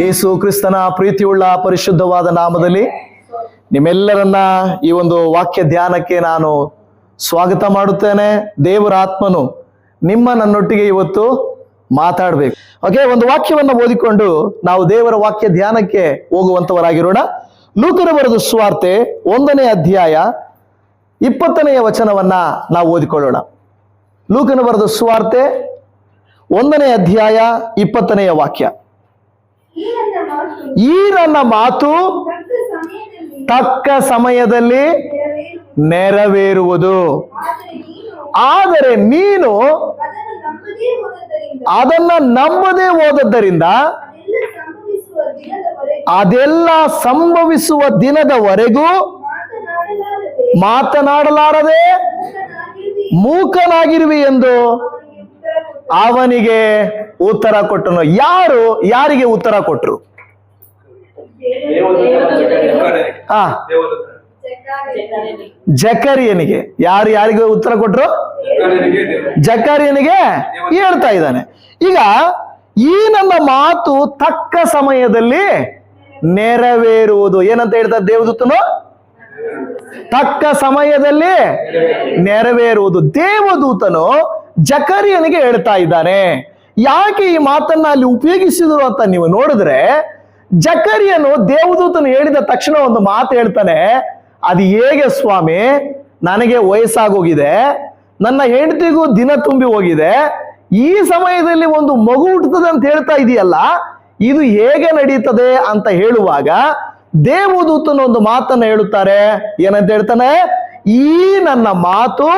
ಯೇಸು ಕ್ರಿಸ್ತನ ಪ್ರೀತಿಯುಳ್ಳ ಪರಿಶುದ್ಧವಾದ ನಾಮದಲ್ಲಿ ನಿಮ್ಮೆಲ್ಲರನ್ನ ಈ ಒಂದು ವಾಕ್ಯ ಧ್ಯಾನಕ್ಕೆ ನಾನು ಸ್ವಾಗತ ಮಾಡುತ್ತೇನೆ. ದೇವರ ಆತ್ಮನು ನನ್ನೊಟ್ಟಿಗೆ ಇವತ್ತು ಮಾತಾಡಬೇಕು. ಓಕೆ, ಒಂದು ವಾಕ್ಯವನ್ನು ಓದಿಕೊಂಡು ನಾವು ದೇವರ ವಾಕ್ಯ ಧ್ಯಾನಕ್ಕೆ ಹೋಗುವಂತವರಾಗಿರೋಣ. ಲೂಕನ ಬರೆದ ಸುವಾರ್ತೆ 1ನೇ ಅಧ್ಯಾಯ 20ನೇ ವಚನವನ್ನ ನಾವು ಓದಿಕೊಳ್ಳೋಣ. ಲೂಕನ ಬರೆದ ಸುವಾರ್ತೆ 1ನೇ ಅಧ್ಯಾಯ 20ನೇ ವಾಕ್ಯ. ಈ ನನ್ನ ಮಾತು ತಕ್ಕ ಸಮಯದಲ್ಲಿ ನೆರವೇರುವುದು, ಆದರೆ ನೀನು ಅದನ್ನ ನಂಬದೇ ಹೋದದ್ದರಿಂದ ಅದೆಲ್ಲ ಸಂಭವಿಸುವ ದಿನದವರೆಗೂ ಮಾತನಾಡಲಾರದೆ ಮೂಕನಾಗಿರುವಿ ಎಂದು ಅವನಿಗೆ ಉತ್ತರ ಕೊಟ್ಟನು. ಯಾರಿಗೆ ಉತ್ತರ ಕೊಟ್ರು? ಜಕರಿಯನಿಗೆ. ಯಾರಿಗೆ ಉತ್ತರ ಕೊಟ್ರು? ಜಕರಿಯನಿಗೆ ಹೇಳ್ತಾ ಇದ್ದಾನೆ. ಈಗ ಈ ನನ್ನ ಮಾತು ತಕ್ಕ ಸಮಯದಲ್ಲಿ ನೆರವೇರುವುದು. ಏನಂತ ಹೇಳ್ತಾರೆ ದೇವದೂತನು? ತಕ್ಕ ಸಮಯದಲ್ಲಿ ನೆರವೇರುವುದು. ದೇವದೂತನು ಜಕರಿಯನಿಗೆ ಹೇಳ್ತಾ ಇದ್ದಾನೆ. ಯಾಕೆ ಈ ಮಾತನ್ನ ಅಲ್ಲಿ ಉಪಯೋಗಿಸಿದ್ರು ಅಂತ ನೀವು ನೋಡಿದ್ರೆ, ಜಕರಿಯನು ದೇವದೂತನು ಹೇಳಿದ ತಕ್ಷಣ ಒಂದು ಮಾತು ಹೇಳ್ತಾನೆ. ಅದು ಹೇಗೆ ಸ್ವಾಮಿ, ನನಗೆ ವಯಸ್ಸಾಗೋಗಿದೆ, ನನ್ನ ಹೆಂಡತಿಗೂ ದಿನ ತುಂಬಿ ಹೋಗಿದೆ, ಈ ಸಮಯದಲ್ಲಿ ಒಂದು ಮಗು ಹುಟ್ಟುತ್ತದೆ ಅಂತ ಹೇಳ್ತಾ ಇದೆಯಲ್ಲ, ಇದು ಹೇಗೆ ನಡೀತದೆ ಅಂತ ಹೇಳುವಾಗ ದೇವದೂತನ ಒಂದು ಮಾತನ್ನ ಹೇಳುತ್ತಾರೆ. ಏನಂತ ಹೇಳ್ತಾನೆ? ಈ ನನ್ನ ಮಾತು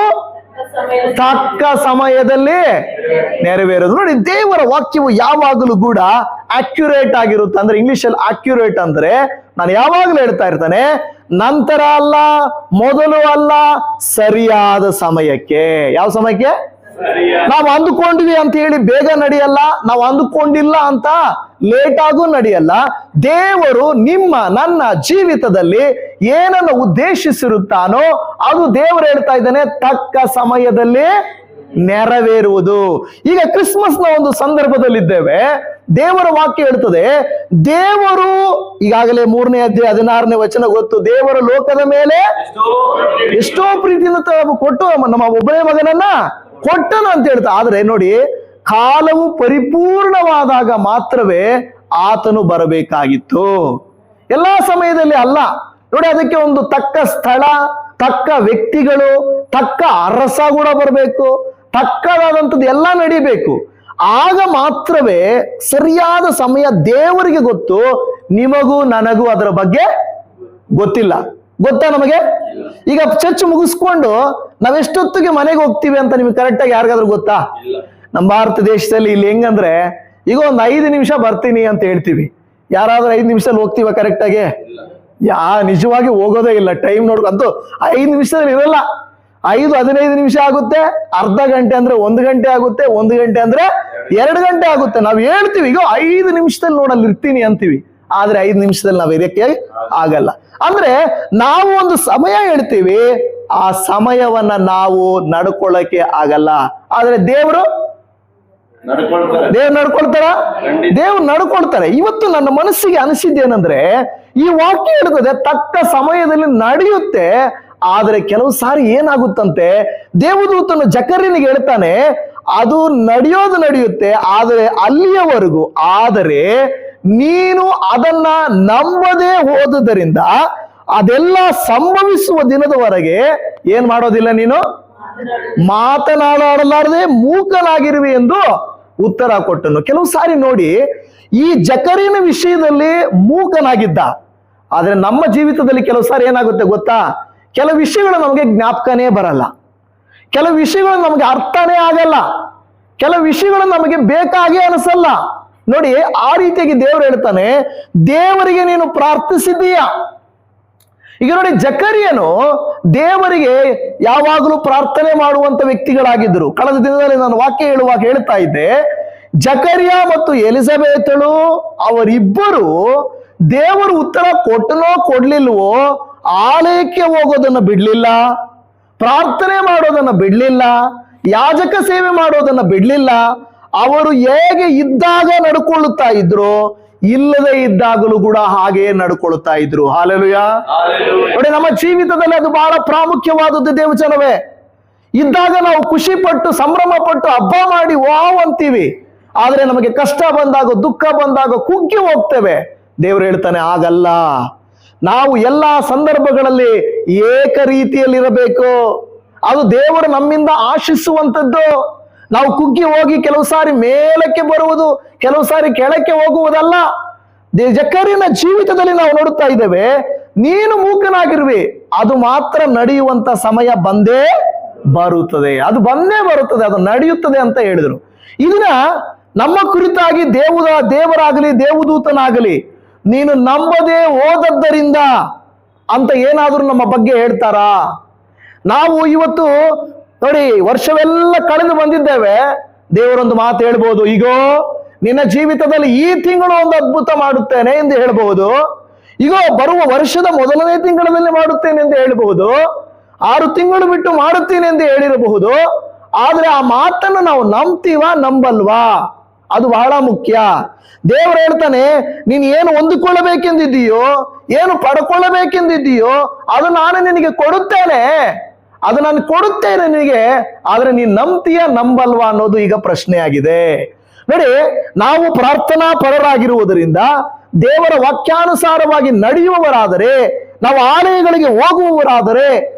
ತಕ್ಕ ಸಮಯದಲ್ಲಿ ನೆರವೇರೋದು. ನೋಡಿ, ದೇವರ ವಾಕ್ಯವು ಯಾವಾಗಲೂ ಕೂಡ ಅಕ್ಯುರೇಟ್ ಆಗಿರುತ್ತೆ. ಅಂದ್ರೆ ಇಂಗ್ಲಿಷ್ ಅಲ್ಲಿ ಅಕ್ಯುರೇಟ್ ಅಂದ್ರೆ ನಾನು ಯಾವಾಗಲೂ ಹೇಳ್ತಾ ಇರ್ತಾನೆ, ನಂತರ ಅಲ್ಲ, ಮೊದಲು ಅಲ್ಲ, ಸರಿಯಾದ ಸಮಯಕ್ಕೆ. ಯಾವ ಸಮಯಕ್ಕೆ? ನಾವು ಅಂದುಕೊಂಡ್ವಿ ಅಂತ ಹೇಳಿ ಬೇಗ ನಡೆಯಲ್ಲ, ನಾವು ಅಂದುಕೊಂಡಿಲ್ಲ ಅಂತ ಲೇಟ್ ಆಗೂ ನಡೆಯಲ್ಲ. ದೇವರು ನನ್ನ ಜೀವಿತದಲ್ಲಿ ಏನನ್ನು ಉದ್ದೇಶಿಸಿರುತ್ತಾನೋ ಅದು ದೇವರು ಹೇಳ್ತಾ ಇದ್ದಾನೆ ತಕ್ಕ ಸಮಯದಲ್ಲಿ ನೆರವೇರುವುದು. ಈಗ ಕ್ರಿಸ್ಮಸ್ ನ ಒಂದು ಸಂದರ್ಭದಲ್ಲಿದ್ದೇವೆ. ದೇವರ ವಾಕ್ಯ ಹೇಳ್ತದೆ, ದೇವರು ಈಗಾಗಲೇ 3ನೇ ಅಧ್ಯಾಯ 16ನೇ ವಚನ ಗೊತ್ತು. ದೇವರ ಲೋಕದ ಮೇಲೆ ಎಷ್ಟೋ ಪ್ರೀತಿಯಿಂದ ಕೊಟ್ಟು ನಮ್ಮ ಒಬ್ಬನೇ ಮಗನನ್ನ ಕೊಟ್ಟನು ಅಂತ ಹೇಳ್ತಾ. ಆದ್ರೆ ನೋಡಿ, ಕಾಲವು ಪರಿಪೂರ್ಣವಾದಾಗ ಮಾತ್ರವೇ ಆತನು ಬರಬೇಕಾಗಿತ್ತು, ಎಲ್ಲಾ ಸಮಯದಲ್ಲಿ ಅಲ್ಲ. ನೋಡಿ, ಅದಕ್ಕೆ ಒಂದು ತಕ್ಕ ಸ್ಥಳ, ತಕ್ಕ ವ್ಯಕ್ತಿಗಳು, ತಕ್ಕ ಅರಸ ಕೂಡ ಬರಬೇಕು, ತಕ್ಕದಾದಂಥದ್ದು ಎಲ್ಲ ನಡಿಬೇಕು. ಆಗ ಮಾತ್ರವೇ ಸರಿಯಾದ ಸಮಯ ದೇವರಿಗೆ ಗೊತ್ತು. ನಿಮಗೂ ನನಗೂ ಅದರ ಬಗ್ಗೆ ಗೊತ್ತಿಲ್ಲ. ಗೊತ್ತಾ ನಮಗೆ? ಈಗ ಚರ್ಚ್ ಮುಗಿಸ್ಕೊಂಡು ನಾವೆಷ್ಟೊತ್ತಿಗೆ ಮನೆಗೆ ಹೋಗ್ತೀವಿ ಅಂತ ನಿಮ್ಗೆ ಕರೆಕ್ಟಾಗಿ ಯಾರಿಗಾದ್ರೂ ಗೊತ್ತಾ? ನಮ್ಮ ಭಾರತ ದೇಶದಲ್ಲಿ ಇಲ್ಲಿ ಹೆಂಗಂದ್ರೆ, ಈಗ ಒಂದು 5 ನಿಮಿಷ ಬರ್ತೀನಿ ಅಂತ ಹೇಳ್ತೀವಿ. ಯಾರಾದ್ರೂ 5 ನಿಮಿಷದಲ್ಲಿ ಹೋಗ್ತೀವ ಕರೆಕ್ಟಾಗಿ? ನಿಜವಾಗಿ ಹೋಗೋದೇ ಇಲ್ಲ. ಟೈಮ್ ನೋಡ್ಕೊಂತೂ 5 ನಿಮಿಷದಲ್ಲಿ ಇರಲ್ಲ. 5-15 ನಿಮಿಷ ಆಗುತ್ತೆ, ಅರ್ಧ ಗಂಟೆ ಅಂದ್ರೆ 1 ಗಂಟೆ ಆಗುತ್ತೆ, 1 ಗಂಟೆ ಅಂದ್ರೆ 2 ಗಂಟೆ ಆಗುತ್ತೆ. ನಾವು ಹೇಳ್ತೀವಿ ಈಗ 5 ನಿಮಿಷದಲ್ಲಿ ನೋಡಲ್ಲಿ ಇರ್ತೀನಿ ಅಂತೀವಿ, ಆದ್ರೆ 5 ನಿಮಿಷದಲ್ಲಿ ನಾವು ಇದಕ್ಕೆ ಆಗಲ್ಲ. ಅಂದ್ರೆ ನಾವು ಒಂದು ಸಮಯ ಹೇಳ್ತೀವಿ, ಆ ಸಮಯವನ್ನ ನಾವು ನಡ್ಕೊಳ್ಳಕ್ಕೆ ಆಗಲ್ಲ. ಆದ್ರೆ ದೇವ್ರು ನಡ್ಕೊಳ್ತಾರ? ದೇವ್ರು ನಡ್ಕೊಳ್ತಾರೆ. ಇವತ್ತು ನನ್ನ ಮನಸ್ಸಿಗೆ ಅನಿಸಿದ್ದೇನೆಂದ್ರೆ, ಈ ವಾಕ್ಯ ಹೇಳ್ತದೆ ತಕ್ಕ ಸಮಯದಲ್ಲಿ ನಡೆಯುತ್ತೆ. ಆದ್ರೆ ಕೆಲವು ಸಾರಿ ಏನಾಗುತ್ತಂತೆ, ದೇವದೂತನು ಜಕರ್ಯನಿಗೆ ಹೇಳ್ತಾನೆ, ಅದು ನಡೆಯುತ್ತೆ, ಆದರೆ ಅಲ್ಲಿಯವರೆಗೂ. ಆದರೆ ನೀನು ಅದನ್ನ ನಂಬದೇ ಹೋದುದರಿಂದ ಅದೆಲ್ಲ ಸಂಭವಿಸುವ ದಿನದವರೆಗೆ ಏನ್ ಮಾಡೋದಿಲ್ಲ, ನೀನು ಮಾತನಾಡಲಾರದೆ ಮೂಕನಾಗಿರುವೆ ಎಂದು ಉತ್ತರ ಕೊಟ್ಟನು. ಕೆಲವು ಸಾರಿ ನೋಡಿ, ಈ ಜಕರಿಯನ ವಿಷಯದಲ್ಲಿ ಮೂಕನಾಗಿದ್ದ. ಆದ್ರೆ ನಮ್ಮ ಜೀವಿತದಲ್ಲಿ ಕೆಲವು ಸಾರಿ ಏನಾಗುತ್ತೆ ಗೊತ್ತಾ? ಕೆಲವು ವಿಷಯಗಳು ನಮಗೆ ಜ್ಞಾಪಕನೇ ಬರಲ್ಲ, ಕೆಲವು ವಿಷಯಗಳು ನಮಗೆ ಅರ್ಥನೇ ಆಗಲ್ಲ, ಕೆಲವು ವಿಷಯಗಳು ನಮಗೆ ಬೇಕಾಗೇ ಅನಿಸಲ್ಲ. ನೋಡಿ, ಆ ರೀತಿಯಾಗಿ ದೇವರು ಹೇಳ್ತಾನೆ, ದೇವರಿಗೆ ನೀನು ಪ್ರಾರ್ಥಿಸಿದೀಯ. ಈಗ ನೋಡಿ, ಜಕರಿಯನು ದೇವರಿಗೆ ಯಾವಾಗಲೂ ಪ್ರಾರ್ಥನೆ ಮಾಡುವಂತ ವ್ಯಕ್ತಿಗಳಾಗಿದ್ರು. ಕಳೆದ ದಿನದಲ್ಲಿ ನಾನು ವಾಕ್ಯ ಹೇಳುವಾಗ ಹೇಳ್ತಾ ಇದ್ದೆ, ಜಕರಿಯ ಮತ್ತು ಎಲಿಜಬೆತಳು ಅವರಿಬ್ಬರು ದೇವರು ಉತ್ತರ ಕೊಟ್ಟನೋ ಕೊಡ್ಲಿಲ್ವೋ, ಆಲಯಕ್ಕೆ ಹೋಗೋದನ್ನ ಬಿಡ್ಲಿಲ್ಲ, ಪ್ರಾರ್ಥನೆ ಮಾಡೋದನ್ನ ಬಿಡ್ಲಿಲ್ಲ, ಯಾಜಕ ಸೇವೆ ಮಾಡೋದನ್ನ ಬಿಡ್ಲಿಲ್ಲ. ಅವರು ಹೇಗೆ ಇದ್ದಾಗ ನಡ್ಕೊಳ್ಳುತ್ತಾ ಇದ್ರು, ಇಲ್ಲದೆ ಇದ್ದಾಗಲೂ ಕೂಡ ಹಾಗೆಯೇ ನಡ್ಕೊಳ್ತಾ ಇದ್ರು. ಹಾಲೆಲೂಯಾ. ನೋಡಿ, ನಮ್ಮ ಜೀವಿತದಲ್ಲಿ ಅದು ಬಹಳ ಪ್ರಾಮುಖ್ಯವಾದದ್ದು ದೇವಜನವೇ. ಇದ್ದಾಗ ನಾವು ಖುಷಿ ಪಟ್ಟು ಸಂಭ್ರಮ ಪಟ್ಟು ಹಬ್ಬ ಮಾಡಿ ವಾವ್ ಅಂತೀವಿ. ಆದ್ರೆ ನಮಗೆ ಕಷ್ಟ ಬಂದಾಗ, ದುಃಖ ಬಂದಾಗ ಕುಗ್ಗಿ ಹೋಗ್ತೇವೆ. ದೇವರು ಹೇಳ್ತಾನೆ ಆಗಲ್ಲ. ನಾವು ಎಲ್ಲಾ ಸಂದರ್ಭಗಳಲ್ಲಿ ಏಕ ರೀತಿಯಲ್ಲಿರಬೇಕು. ಅದು ದೇವರು ನಮ್ಮಿಂದ ಆಶಿಸುವಂಥದ್ದು. ನಾವು ಕುಗ್ಗಿ ಹೋಗಿ ಕೆಲವು ಸಾರಿ ಮೇಲಕ್ಕೆ ಬರುವುದು, ಕೆಲವು ಸಾರಿ ಕೆಳಕ್ಕೆ ಹೋಗುವುದಲ್ಲ. ಜಕರೀಯನ ಜೀವಿತದಲ್ಲಿ ನಾವು ನೋಡುತ್ತಾ ಇದ್ದೇವೆ, ನೀನು ಮೂಕನಾಗಿರುವೆ, ಅದು ಮಾತ್ರ ನಡೆಯುವಂತ ಸಮಯ ಬಂದೇ ಬರುತ್ತದೆ, ಅದು ಬಂದೇ ಬರುತ್ತದೆ, ಅದು ನಡೆಯುತ್ತದೆ ಅಂತ ಹೇಳಿದರು. ಇದನ್ನ ನಮ್ಮ ಕುರಿತಾಗಿ ದೇವರಾಗಲಿ ದೇವದೂತನಾಗಲಿ ನೀನು ನಂಬದೇ ಹೋದದ್ದರಿಂದ ಅಂತ ಏನಾದರೂ ನಮ್ಮ ಬಗ್ಗೆ ಹೇಳ್ತಾರಾ? ನಾವು ಇವತ್ತು ನೋಡಿ, ವರ್ಷವೆಲ್ಲ ಕಳೆದು ಬಂದಿದ್ದೇವೆ. ದೇವರೊಂದು ಮಾತು ಹೇಳ್ಬೋದು, ಈಗೋ ನಿನ್ನ ಜೀವಿತದಲ್ಲಿ ಈ ತಿಂಗಳು ಒಂದು ಅದ್ಭುತ ಮಾಡುತ್ತೇನೆ ಎಂದು ಹೇಳಬಹುದು. ಈಗೋ ಬರುವ ವರ್ಷದ ಮೊದಲನೇ ತಿಂಗಳಲ್ಲಿ ಮಾಡುತ್ತೇನೆ ಎಂದು ಹೇಳಬಹುದು. 6 ತಿಂಗಳು ಬಿಟ್ಟು ಮಾಡುತ್ತೇನೆ ಎಂದು ಹೇಳಿರಬಹುದು. ಆದ್ರೆ ಆ ಮಾತನ್ನು ನಾವು ನಂಬ್ತೀವಾ ನಂಬಲ್ವಾ, ಅದು ಬಹಳ ಮುಖ್ಯ. ದೇವರು ಹೇಳ್ತಾನೆ, ನೀನು ಏನು ಹೊಂದಿಕೊಳ್ಳಬೇಕೆಂದಿದ್ದೀಯೋ, ಏನು ಪಡ್ಕೊಳ್ಳಬೇಕೆಂದಿದ್ದೀಯೋ ಅದು ನಾನು ನಿನಗೆ ಕೊಡುತ್ತೇನೆ, ಅದು ನಾನು ಕೊಡುತ್ತೇನೆ ನಿನಗೆ. ಆದ್ರೆ ನೀನು ನಂಬ್ತೀಯ ನಂಬಲ್ವಾ ಅನ್ನೋದು ಈಗ ಪ್ರಶ್ನೆ ಆಗಿದೆ. ನೋಡಿ, ನಾವು ಪ್ರಾರ್ಥನಾ ಪರರಾಗಿರುವುದರಿಂದ, ದೇವರ ವಾಕ್ಯಾನುಸಾರವಾಗಿ ನಡೆಯುವವರಾದರೆ, ನಾವು ಆಲಯಗಳಿಗೆ ಹೋಗುವವರಾದರೆ,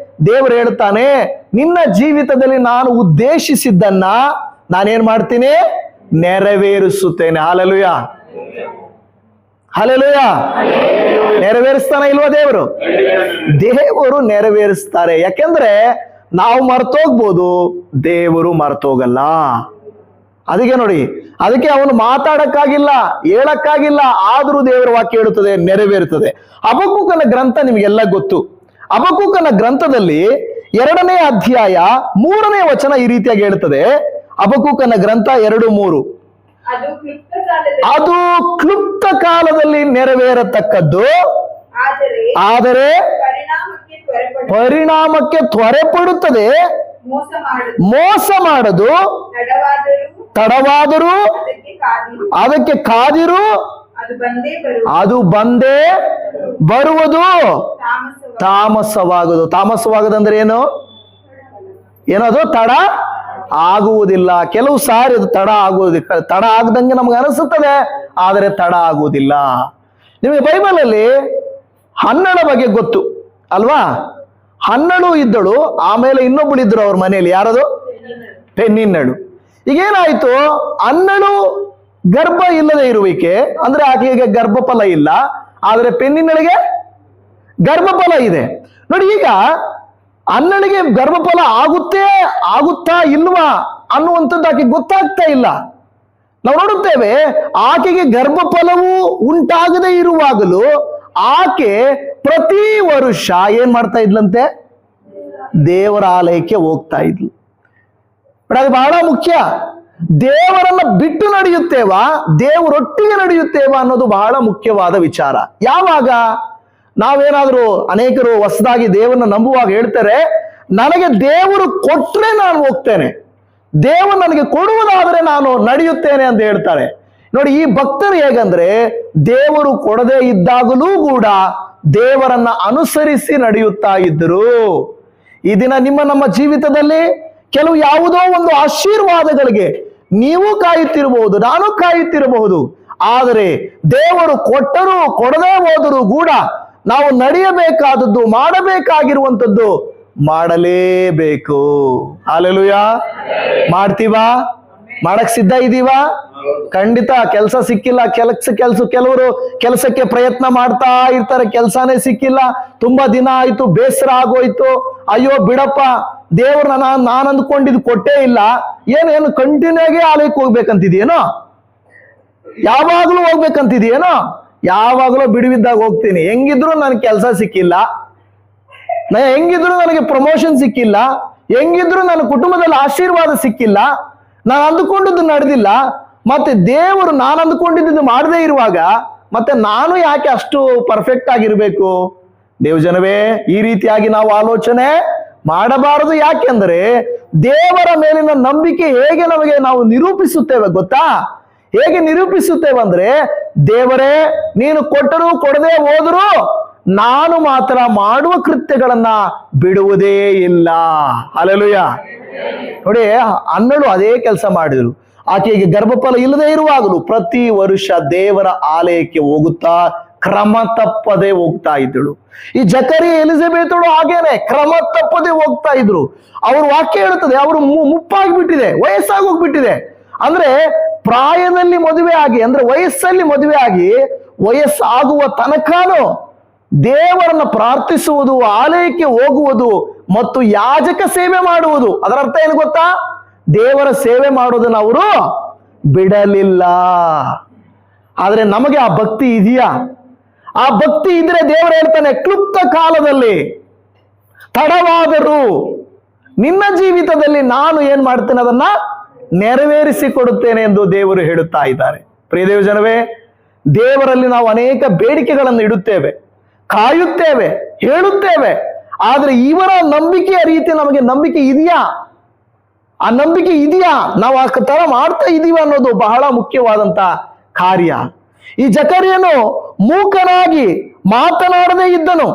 ದೇವರು ಹೇಳ್ತಾನೆ, ನಿನ್ನ ಜೀವಿತದಲ್ಲಿ ನಾನು ಉದ್ದೇಶಿಸಿದ್ದನ್ನ ನಾನೇನ್ ಮಾಡ್ತೀನಿ, ನೆರವೇರಿಸುತ್ತೇನೆ. Hallelujah, hallelujah. ನೆರವೇರಿಸ್ತಾನೆ ಇಲ್ವಾ ದೇವರು? ದೇವರು ನೆರವೇರಿಸ್ತಾರೆ. ಯಾಕೆಂದ್ರೆ ನಾವು ಮರ್ತೋಗ್ಬೋದು, ದೇವರು ಮರ್ತೋಗಲ್ಲ. ಅದಕ್ಕೆ ನೋಡಿ, ಅದಕ್ಕೆ ಅವನು ಮಾತಾಡಕ್ಕಾಗಿಲ್ಲ, ಹೇಳಕ್ಕಾಗಿಲ್ಲ, ಆದ್ರೂ ದೇವರ ವಾಕ್ಯ ಹೇಳುತ್ತದೆ, ನೆರವೇರುತ್ತದೆ. ಹಬಕ್ಕೂಕನ ಗ್ರಂಥ ನಿಮಗೆಲ್ಲ ಗೊತ್ತು. ಹಬಕ್ಕೂಕನ ಗ್ರಂಥದಲ್ಲಿ 2ನೇ ಅಧ್ಯಾಯ 3ನೇ ವಚನ ಈ ರೀತಿಯಾಗಿ ಹೇಳುತ್ತದೆ. ಹಬಕ್ಕೂಕನ ಗ್ರಂಥ 2:3, ಅದು ಕ್ಲುಪ್ತ ಕಾಲದಲ್ಲಿ ನೆರವೇರತಕ್ಕದ್ದು, ಆದರೆ ಪರಿಣಾಮಕ್ಕೆ ತ್ವರೆಪಡುತ್ತದೆ, ಮೋಸ ಮಾಡದು, ತಡವಾದರೂ ಅದಕ್ಕೆ ಕಾದಿರು, ಅದು ಬಂದೇ ಬರುವುದು, ತಾಮಸವಾಗುವುದು. ತಾಮಸವಾಗುದಂದ್ರೆ ಏನು? ಏನದು? ತಡ ಆಗುವುದಿಲ್ಲ. ಕೆಲವು ಸಾರಿ ಅದು ತಡ ಆಗುವುದಿಲ್ಲ, ತಡ ಆಗದಂಗೆ ನಮ್ಗೆ ಅನಿಸುತ್ತದೆ, ಆದರೆ ತಡ ಆಗುವುದಿಲ್ಲ. ನಿಮಗೆ ಬೈಬಲ್ ಅಲ್ಲಿ ಹನ್ನಳ ಬಗ್ಗೆ ಗೊತ್ತು ಅಲ್ವಾ? ಹನ್ನಳು ಇದ್ದಳು, ಆಮೇಲೆ ಇನ್ನೊಬ್ಬಳು ಇದ್ರು ಅವ್ರ ಮನೆಯಲ್ಲಿ. ಯಾರದು? ಪೆನ್ನಿನ್ನಳು. ಈಗೇನಾಯ್ತು, ಹನ್ನಳು ಗರ್ಭ ಇಲ್ಲದೆ ಇರುವಿಕೆ ಅಂದ್ರೆ ಆಕೆಗೆ ಗರ್ಭಫಲ ಇಲ್ಲ, ಆದ್ರೆ ಪೆನ್ನಿನ್ನಳಿಗೆ ಗರ್ಭಫಲ ಇದೆ. ನೋಡಿ, ಈಗ ಹನ್ನಳಿಗೆ ಗರ್ಭಫಲ ಆಗುತ್ತಾ ಇಲ್ವಾ ಅನ್ನುವಂಥದ್ದು ಆಕೆ ಗೊತ್ತಾಗ್ತಾ ಇಲ್ಲ. ನಾವು ನೋಡುತ್ತೇವೆ, ಆಕೆಗೆ ಗರ್ಭಫಲವು ಉಂಟಾಗದೇ ಇರುವಾಗಲೂ ಆಕೆ ಪ್ರತಿ ವರ್ಷ ಏನ್ ಮಾಡ್ತಾ ಇದ್ಲಂತೆ? ದೇವರ ಆಲಯಕ್ಕೆ ಹೋಗ್ತಾ ಇದ್ಲು. ಅದು ಬಹಳ ಮುಖ್ಯ. ದೇವರನ್ನ ಬಿಟ್ಟು ನಡೆಯುತ್ತೇವಾ, ದೇವರೊಟ್ಟಿಗೆ ನಡೆಯುತ್ತೇವಾ ಅನ್ನೋದು ಬಹಳ ಮುಖ್ಯವಾದ ವಿಚಾರ. ಯಾವಾಗ ನಾವೇನಾದ್ರೂ, ಅನೇಕರು ಹೊಸದಾಗಿ ದೇವರನ್ನ ನಂಬುವಾಗ ಹೇಳ್ತಾರೆ, ನನಗೆ ದೇವರು ಕೊಟ್ರೆ ನಾನು ಹೋಗ್ತೇನೆ, ದೇವರು ನನಗೆ ಕೊಡುವುದಾದ್ರೆ ನಾನು ನಡೆಯುತ್ತೇನೆ ಅಂತ ಹೇಳ್ತಾರೆ. ನೋಡಿ, ಈ ಭಕ್ತರು ಹೇಗಂದ್ರೆ, ದೇವರು ಕೊಡದೇ ಇದ್ದಾಗಲೂ ಕೂಡ ದೇವರನ್ನ ಅನುಸರಿಸಿ ನಡೆಯುತ್ತಾ ಇದ್ದರು. ಈ ದಿನ ನಮ್ಮ ಜೀವಿತದಲ್ಲಿ ಕೆಲವು ಯಾವುದೋ ಒಂದು ಆಶೀರ್ವಾದಗಳಿಗೆ ನೀವು ಕಾಯುತ್ತಿರಬಹುದು, ನಾನು ಕಾಯುತ್ತಿರಬಹುದು. ಆದರೆ ದೇವರು ಕೊಟ್ಟರೂ ಕೊಡದೇ ಹೋದರೂ ಕೂಡ ನಾವು ನಡೆಯಬೇಕಾದದ್ದು, ಮಾಡಬೇಕಾಗಿರುವಂಥದ್ದು ಮಾಡಲೇಬೇಕು. ಹಾಲೆಲೂಯಾ. ಮಾಡ್ತೀವಾ? ಮಾಡಕ್ ಸಿದ್ಧ ಇದೀವಾ? ಖಂಡಿತ. ಕೆಲಸ ಸಿಕ್ಕಿಲ್ಲ, ಕೆಲವರು ಕೆಲಸಕ್ಕೆ ಪ್ರಯತ್ನ ಮಾಡ್ತಾ ಇರ್ತಾರೆ, ಕೆಲಸನೇ ಸಿಕ್ಕಿಲ್ಲ, ತುಂಬಾ ದಿನ ಆಯ್ತು, ಬೇಸರ ಆಗೋಯ್ತು, ಅಯ್ಯೋ ಬಿಡಪ್ಪ, ದೇವ್ರನ್ನ ನಾನು ಅಂದ್ಕೊಂಡಿದ್ದು ಕೊಟ್ಟೇ ಇಲ್ಲ, ಏನು ಕಂಟಿನ್ಯೂ ಆಗಿ ಆಲಯಕ್ಕೆ ಹೋಗ್ಬೇಕಂತಿದೆಯೇನೋ, ಯಾವಾಗ್ಲೂ ಹೋಗ್ಬೇಕಂತಿದೆಯೇನೋ? ಯಾವಾಗಲೂ ಬಿಡುವಿದ್ದಾಗ ಹೋಗ್ತೀನಿ, ಹೆಂಗಿದ್ರು ನನಗೆ ಕೆಲಸ ಸಿಕ್ಕಿಲ್ಲ, ಹೆಂಗಿದ್ರು ನನಗೆ ಪ್ರಮೋಷನ್ ಸಿಕ್ಕಿಲ್ಲ, ಹೆಂಗಿದ್ರು ನನ್ನ ಕುಟುಂಬದಲ್ಲಿ ಆಶೀರ್ವಾದ ಸಿಕ್ಕಿಲ್ಲ, ನಾನು ಅಂದುಕೊಂಡದ್ದು ನಡೆದಿಲ್ಲ, ಮತ್ತೆ ದೇವರು ನಾನು ಅಂದುಕೊಂಡಿದ್ದು ಮಾಡದೇ ಇರುವಾಗ ಮತ್ತೆ ನಾನು ಯಾಕೆ ಅಷ್ಟು ಪರ್ಫೆಕ್ಟ್ ಆಗಿರ್ಬೇಕು? ದೇವಜನವೇ, ಈ ರೀತಿಯಾಗಿ ನಾವು ಆಲೋಚನೆ ಮಾಡಬಾರದು. ಯಾಕೆಂದ್ರೆ ದೇವರ ಮೇಲಿನ ನಂಬಿಕೆ ಹೇಗೆ ನಾವು ನಿರೂಪಿಸುತ್ತೇವೆ ಗೊತ್ತಾ? ಹೇಗೆ ನಿರೂಪಿಸುತ್ತೇವೆ ಅಂದ್ರೆ, ದೇವರೇ ನೀನು ಕೊಟ್ಟರೂ ಕೊಡದೆ ಹೋದರೂ ನಾನು ಮಾತ್ರ ಮಾಡುವ ಕೃತ್ಯಗಳನ್ನ ಬಿಡುವುದೇ ಇಲ್ಲ. ಹಲ್ಲೆಲೂಯಾ. ನೋಡಿ, ಅನ್ನಳು ಅದೇ ಕೆಲಸ ಮಾಡಿದ್ರು. ಆಕೆಗೆ ಗರ್ಭಫಲ ಇಲ್ಲದೆ ಇರುವಾಗಲೂ ಪ್ರತಿ ವರ್ಷ ದೇವರ ಆಲಯಕ್ಕೆ ಹೋಗುತ್ತಾ ಕ್ರಮ ತಪ್ಪದೆ ಹೋಗ್ತಾ ಇದ್ದಳು. ಈ ಜಕರಿಯ ಎಲಿಜಬೆತಳು ಹಾಗೇನೆ ಕ್ರಮ ತಪ್ಪದೆ ಹೋಗ್ತಾ ಇದ್ರು. ಅವ್ರ ವಾಕ್ಯ ಹೇಳುತ್ತದೆ, ಅವರು ಮುಪ್ಪಾಗಿಬಿಟ್ಟಿದೆ, ವಯಸ್ಸಾಗಿ ಹೋಗ್ಬಿಟ್ಟಿದೆ. ಅಂದ್ರೆ ಪ್ರಾಯದಲ್ಲಿ ಮದುವೆ ಆಗಿ, ಅಂದ್ರೆ ವಯಸ್ಸಲ್ಲಿ ಮದುವೆ ಆಗಿ ವಯಸ್ಸಾಗುವ ತನಕನೂ ದೇವರನ್ನ ಪ್ರಾರ್ಥಿಸುವುದು, ಆಲಯಕ್ಕೆ ಹೋಗುವುದು ಮತ್ತು ಯಾಜಕ ಸೇವೆ ಮಾಡುವುದು. ಅದರ ಅರ್ಥ ಏನು ಗೊತ್ತಾ? ದೇವರ ಸೇವೆ ಮಾಡೋದನ್ನ ಅವರು ಬಿಡಲಿಲ್ಲ. ಆದ್ರೆ ನಮಗೆ ಆ ಭಕ್ತಿ ಇದೆಯಾ? ಆ ಭಕ್ತಿ ಇದ್ರೆ ದೇವರು ಹೇಳ್ತಾನೆ, ಕ್ಲುಪ್ತ ಕಾಲದಲ್ಲಿ ತಡವಾದರೂ ನಿನ್ನ ಜೀವಿತದಲ್ಲಿ ನಾನು ಏನ್ ಮಾಡ್ತೇನೆ ಅದನ್ನ ನೆರವೇರಿಸಿ ಕೊಡುತ್ತೇನೆ ಎಂದು ದೇವರು ಹೇಳುತ್ತಾ ಇದ್ದಾರೆ. ಪ್ರಿಯ ದೇವ ಜನವೇ, ದೇವರಲ್ಲಿ ನಾವು ಅನೇಕ ಬೇಡಿಕೆಗಳನ್ನು ಇಡುತ್ತೇವೆ, ಕಾಯುತ್ತೇವೆ, ಹೇಳುತ್ತೇವೆ. ಆದ್ರೆ ಇವರ ನಂಬಿಕೆಯ ರೀತಿ ನಮಗೆ ನಂಬಿಕೆ ಇದೆಯಾ? ಆ ನಂಬಿಕೆ ಇದೆಯಾ? ನಾವು ಆ ತರ ಮಾಡ್ತಾ ಇದೀವಿ ಅನ್ನೋದು ಬಹಳ ಮುಖ್ಯವಾದಂತ ಕಾರ್ಯ. ಈ ಜಕರಿಯನು ಮೂಕನಾಗಿ ಮಾತನಾಡದೇ ಇದ್ದನು,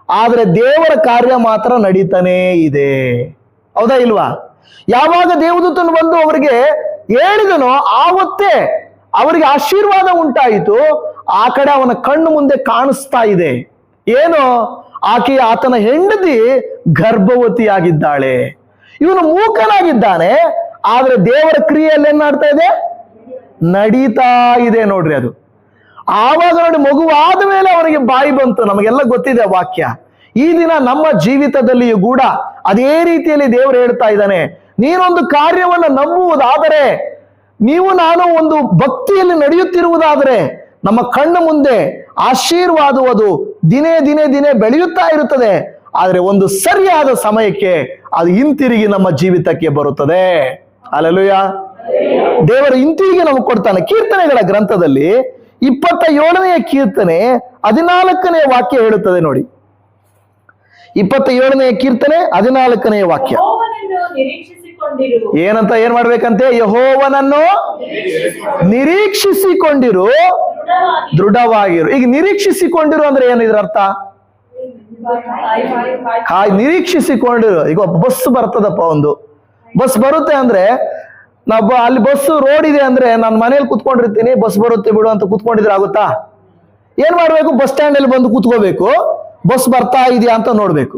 ಆದ್ರೆ ದೇವರ ಕಾರ್ಯ ಮಾತ್ರ ನಡೀತಾನೇ ಇದೆ. ಹೌದಾ ಇಲ್ವಾ? ಯಾವಾಗ ದೇವದೂತನು ಬಂದು ಅವರಿಗೆ ಹೇಳಿದನೋ ಆವತ್ತೇ ಅವರಿಗೆ ಆಶೀರ್ವಾದ ಉಂಟಾಯಿತು. ಆ ಕಡೆ ಅವನ ಕಣ್ಣು ಮುಂದೆ ಕಾಣಿಸ್ತಾ ಇದೆ. ಏನು? ಆತನ ಹೆಂಡತಿ ಗರ್ಭವತಿಯಾಗಿದ್ದಾಳೆ. ಇವನು ಮೂಕನಾಗಿದ್ದಾನೆ, ಆದ್ರೆ ದೇವರ ಕ್ರಿಯೆಯಲ್ಲಿ ಏನ್ ಮಾಡ್ತಾ ಇದೆ? ನಡೀತಾ ಇದೆ. ನೋಡ್ರಿ, ಅದು ಆವಾಗ ನೋಡಿ ಮಗುವಾದ ಮೇಲೆ ಅವನಿಗೆ ಬಾಯಿ ಬಂತು. ನಮಗೆಲ್ಲ ಗೊತ್ತಿದೆ ವಾಕ್ಯ. ಈ ದಿನ ನಮ್ಮ ಜೀವಿತದಲ್ಲಿಯೂ ಕೂಡ ಅದೇ ರೀತಿಯಲ್ಲಿ ದೇವರು ಹೇಳ್ತಾ ಇದ್ದಾನೆ, ನೀನೊಂದು ಕಾರ್ಯವನ್ನು ನಂಬುವುದಾದರೆ, ನೀವು ನಾನು ಒಂದು ಭಕ್ತಿಯಲ್ಲಿ ನಡೆಯುತ್ತಿರುವುದಾದರೆ ನಮ್ಮ ಕಣ್ಣು ಮುಂದೆ ಆಶೀರ್ವಾದವುದು ದಿನೇ ದಿನೇ ದಿನೇ ಬೆಳೆಯುತ್ತಾ ಇರುತ್ತದೆ. ಆದರೆ ಒಂದು ಸರಿಯಾದ ಸಮಯಕ್ಕೆ ಅದು ಹಿಂತಿರುಗಿ ನಮ್ಮ ಜೀವಿತಕ್ಕೆ ಬರುತ್ತದೆ. ಹಲ್ಲೆಲೂಯಾ. ದೇವರು ಹಿಂತಿರುಗಿ ನಮಗೆ ಕೊಡ್ತಾನೆ. ಕೀರ್ತನೆಗಳ ಗ್ರಂಥದಲ್ಲಿ 27ನೇ ಕೀರ್ತನೆ 14ನೇ ವಾಕ್ಯ ಹೇಳುತ್ತದೆ ನೋಡಿ. 27ನೇ ಕೀರ್ತನೆ 14ನೇ ವಾಕ್ಯ ಏನಂತ? ಏನ್ ಮಾಡ್ಬೇಕಂತೆ? ಯೆಹೋವನನ್ನು ನಿರೀಕ್ಷಿಸಿಕೊಂಡಿರು, ದೃಢವಾಗಿರು. ಈಗ ನಿರೀಕ್ಷಿಸಿಕೊಂಡಿರು ಅಂದ್ರೆ ಏನು? ಇದ್ರ ಅರ್ಥ ನಿರೀಕ್ಷಿಸಿಕೊಂಡಿರು. ಈಗ ಬಸ್ ಬರ್ತದಪ್ಪ, ಒಂದು ಬಸ್ ಬರುತ್ತೆ ಅಂದ್ರೆ ನಾವು ಅಲ್ಲಿ ಬಸ್ ರೋಡ್ ಇದೆ ಅಂದ್ರೆ ನಾನು ಮನೇಲಿ ಕುತ್ಕೊಂಡಿರ್ತೀನಿ, ಬಸ್ ಬರುತ್ತೆ ಬಿಡು ಅಂತ ಕುತ್ಕೊಂಡಿದ್ರೆ ಆಗುತ್ತಾ? ಏನ್ ಮಾಡ್ಬೇಕು? ಬಸ್ ಸ್ಟ್ಯಾಂಡ್ ಅಲ್ಲಿ ಬಂದು ಕುತ್ಕೋಬೇಕು, ಬಸ್ ಬರ್ತಾ ಇದೆಯಾ ಅಂತ ನೋಡ್ಬೇಕು.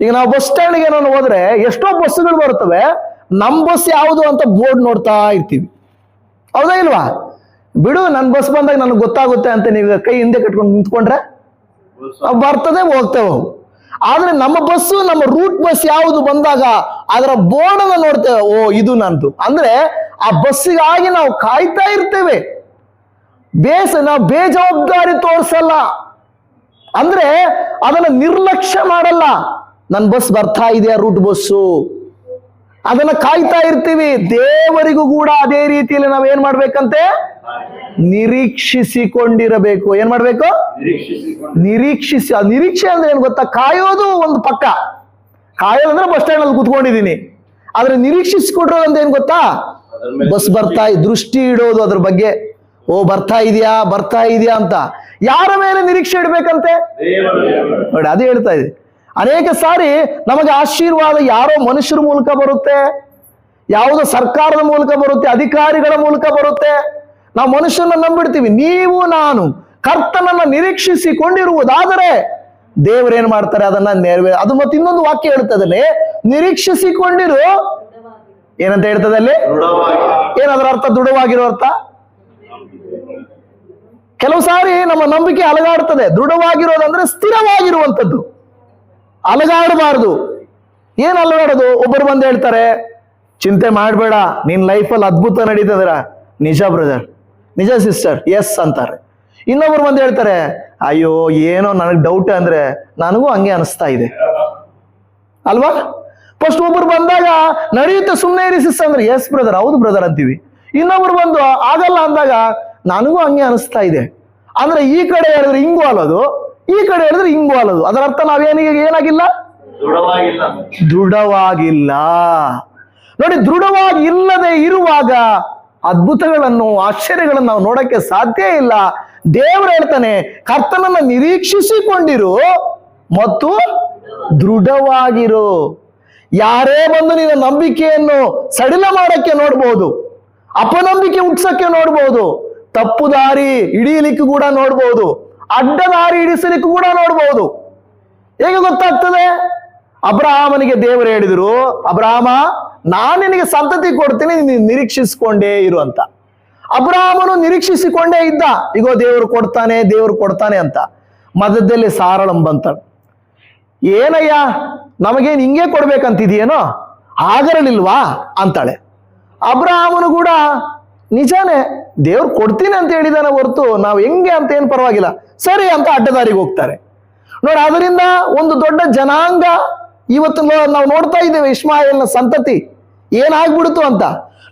ಈಗ ನಾವು ಬಸ್ ಸ್ಟ್ಯಾಂಡ್ಗೆ ನಾನು ಹೋದ್ರೆ ಎಷ್ಟೋ ಬಸ್ಸುಗಳು ಬರುತ್ತವೆ, ನಮ್ ಬಸ್ ಯಾವುದು ಅಂತ ಬೋರ್ಡ್ ನೋಡ್ತಾ ಇರ್ತೀವಿ. ಹೌದಾ ಇಲ್ವಾ? ಬಿಡು, ನನ್ನ ಬಸ್ ಬಂದಾಗ ನನಗೆ ಗೊತ್ತಾಗುತ್ತೆ ಅಂತ ನೀವು ಕೈ ಹಿಂದೆ ಕಟ್ಕೊಂಡು ನಿಂತ್ಕೊಂಡ್ರೆ ಬರ್ತದೆ, ಹೋಗ್ತೇವೆ. ಆದ್ರೆ ನಮ್ಮ ಬಸ್ಸು, ನಮ್ಮ ರೂಟ್ ಬಸ್ ಯಾವುದು ಬಂದಾಗ ಅದರ ಬೋರ್ಡ್ ಅನ್ನ ನೋಡ್ತೇವೆ, ಓ ಇದು ನಂದು. ಅಂದ್ರೆ ಆ ಬಸ್ಸಿಗಾಗಿ ನಾವು ಕಾಯ್ತಾ ಇರ್ತೇವೆ. ನಾವು ಬೇಜವಾಬ್ದಾರಿ ತೋರಿಸಲ್ಲ, ಅಂದ್ರೆ ಅದನ್ನ ನಿರ್ಲಕ್ಷ್ಯ ಮಾಡಲ್ಲ. ನನ್ನ ಬಸ್ ಬರ್ತಾ ಇದೆಯಾ, ರೂಟ್ ಬಸ್ಸು, ಅದನ್ನ ಕಾಯ್ತಾ ಇರ್ತೀವಿ. ದೇವರಿಗೂ ಕೂಡ ಅದೇ ರೀತಿಯಲ್ಲಿ ನಾವು ಏನ್ ಮಾಡ್ಬೇಕಂತೆ? ನಿರೀಕ್ಷಿಸಿಕೊಂಡಿರಬೇಕು. ಏನ್ ಮಾಡ್ಬೇಕು? ನಿರೀಕ್ಷಿಸಿ. ನಿರೀಕ್ಷೆ ಅಂದ್ರೆ ಏನ್ ಗೊತ್ತಾ? ಕಾಯೋದು ಒಂದು ಪಕ್ಕ, ಕಾಯೋದು ಅಂದ್ರೆ ಬಸ್ ಸ್ಟ್ಯಾಂಡ್ ಅಲ್ಲಿ ಕುತ್ಕೊಂಡಿದೀನಿ. ಆದ್ರೆ ನಿರೀಕ್ಷಿಸಿಕೊಡ್ರೋದು ಅಂತ ಏನ್ ಗೊತ್ತಾ? ಬಸ್ ಬರ್ತಾ ದೃಷ್ಟಿ ಇಡೋದು ಅದ್ರ ಬಗ್ಗೆ. ಓ ಬರ್ತಾ ಇದೆಯಾ, ಬರ್ತಾ ಇದೆಯಾ ಅಂತ. ಯಾರ ಮೇಲೆ ನಿರೀಕ್ಷೆ ಇಡ್ಬೇಕಂತೆ? ನೋಡಿ, ಅದೇ ಹೇಳ್ತಾ ಇದೆ. ಅನೇಕ ಸಾರಿ ನಮಗೆ ಆಶೀರ್ವಾದ ಯಾರೋ ಮನುಷ್ಯರ ಮೂಲಕ ಬರುತ್ತೆ, ಯಾವುದೋ ಸರ್ಕಾರದ ಮೂಲಕ ಬರುತ್ತೆ, ಅಧಿಕಾರಿಗಳ ಮೂಲಕ ಬರುತ್ತೆ. ನಾವು ಮನುಷ್ಯನ ನಂಬಿಡ್ತೀವಿ. ನೀವು ನಾನು ಕರ್ತನನ್ನ ನಿರೀಕ್ಷಿಸಿಕೊಂಡಿರುವುದಾದರೆ ದೇವರೇನ್ ಮಾಡ್ತಾರೆ? ಅದನ್ನ ಅದು ಮತ್ತೆ ಇನ್ನೊಂದು ವಾಕ್ಯ ಹೇಳ್ತದೆ, ನಿರೀಕ್ಷಿಸಿಕೊಂಡಿರು ಏನಂತ ಹೇಳ್ತದೆ ಅಲ್ಲಿ? ಏನದರ ಅರ್ಥ? ದೃಢವಾಗಿರೋ ಅರ್ಥ. ಕೆಲವು ಸಾರಿ ನಮ್ಮ ನಂಬಿಕೆ ಅಲಗಾಡ್ತದೆ. ದೃಢವಾಗಿರೋದಂದ್ರೆ ಸ್ಥಿರವಾಗಿರುವಂಥದ್ದು, ಅಲಗಾಡಬಾರದು. ಏನ್ ಅಲಗಾಡೋದು? ಒಬ್ಬರು ಬಂದು ಹೇಳ್ತಾರೆ, ಚಿಂತೆ ಮಾಡಬೇಡ, ನಿನ್ ಲೈಫಲ್ಲಿ ಅದ್ಭುತ ನಡೀತದ್ರ. ನಿಜ ಬ್ರದರ್, ನಿಜ ಸಿಸ್ಟರ್, ಎಸ್ ಅಂತಾರೆ. ಇನ್ನೊಬ್ರು ಬಂದು ಹೇಳ್ತಾರೆ, ಅಯ್ಯೋ ಏನೋ ನನಗೆ ಡೌಟ್ ಅಂದ್ರೆ ನನಗೂ ಹಂಗೆ ಅನಿಸ್ತಾ ಇದೆ ಅಲ್ವಾ. ಫಸ್ಟ್ ಒಬ್ರು ಬಂದಾಗ ನಡೆಯುತ್ತೆ, ಸುಮ್ಮನೆ ಇರಿ ಸಿಸ್ಟರ್ ಅಂದ್ರೆ ಎಸ್ ಬ್ರದರ್, ಹೌದು ಬ್ರದರ್ ಅಂತೀವಿ. ಇನ್ನೊಬ್ರು ಬಂದು ಆಗಲ್ಲ ಅಂದಾಗ ನನಗೂ ಹಂಗೆ ಅನಿಸ್ತಾ ಇದೆ ಅಂದ್ರೆ ಈ ಕಡೆ ಹೇಳಿದ್ರೆ ಹಿಂಗೂ ಅಲ್ಲೋದು, ಈ ಕಡೆ ಹೇಳಿದ್ರೆ ಹಿಂಗೂ ಅಲ್ಲೋದು. ಅದರ ಅರ್ಥ ಏನಾಗಿಲ್ಲ? ದೃಢವಾಗಿಲ್ಲ. ನೋಡಿ, ದೃಢವಾಗಿ ಇಲ್ಲದೆ ಇರುವಾಗ ಅದ್ಭುತಗಳನ್ನು, ಆಶ್ಚರ್ಯಗಳನ್ನು ನಾವು ನೋಡಕ್ಕೆ ಸಾಧ್ಯ ಇಲ್ಲ. ದೇವರು ಹೇಳ್ತಾನೆ, ಕರ್ತನನ್ನ ನಿರೀಕ್ಷಿಸಿಕೊಂಡಿರು ಮತ್ತು ದೃಢವಾಗಿರು. ಯಾರೇ ಬಂದು ನಿನ್ನ ನಂಬಿಕೆಯನ್ನು ಸಡಿಲ ಮಾಡಕ್ಕೆ ನೋಡ್ಬೋದು, ಅಪನಂಬಿಕೆ ಹುಟ್ಸಕ್ಕೆ ನೋಡ್ಬೋದು, ತಪ್ಪು ದಾರಿ ಹಿಡಿಯಲಿಕ್ಕೆ ಕೂಡ ನೋಡ್ಬೋದು, ಅಡ್ಡ ದಾರಿ ಹಿಡಿಸಲಿಕ್ಕೆ ಕೂಡ ನೋಡ್ಬೋದು. ಹೇಗೆ ಗೊತ್ತಾಗ್ತದೆ? ಅಬ್ರಹಾಮನಿಗೆ ದೇವರು ಹೇಳಿದ್ರು, ಅಬ್ರಹಾಮ, ನಾನು ನಿನಗೆ ಸಂತತಿ ಕೊಡ್ತೀನಿ, ನೀನು ನಿರೀಕ್ಷಿಸಿಕೊಂಡೇ ಇರು ಅಂತ. ಅಬ್ರಹಾಮನು ನಿರೀಕ್ಷಿಸಿಕೊಂಡೇ ಇದ್ದ. ಈಗ ದೇವರು ಕೊಡ್ತಾನೆ ಅಂತ. ಮಧ್ಯದಲ್ಲಿ ಸಾರಳಂ ಬಂತಳು. ಏನಯ್ಯ, ನಮಗೇನು ಹಿಂಗೆ ಕೊಡ್ಬೇಕಂತಿದೆಯೇನೋ, ಆಗರಲಿಲ್ವಾ ಅಂತಾಳೆ. ಅಬ್ರಹಾಮನು ಕೂಡ ನಿಜಾನೇ, ದೇವ್ರು ಕೊಡ್ತೀನಿ ಅಂತ ಹೇಳಿದಾನೆ ಹೊರತು ನಾವು ಹೆಂಗೆ ಅಂತ ಏನು ಪರವಾಗಿಲ್ಲ, ಸರಿ ಅಂತ ಅಡ್ಡದಾರಿಗೆ ಹೋಗ್ತಾರೆ ನೋಡಿ. ಅದರಿಂದ ಒಂದು ದೊಡ್ಡ ಜನಾಂಗ ಇವತ್ತು ನಾವು ನೋಡ್ತಾ ಇದ್ದೇವೆ, ಇಸ್ಮಾಯೇಲ್ನ ಸಂತತಿ ಏನಾಗ್ಬಿಡ್ತು ಅಂತ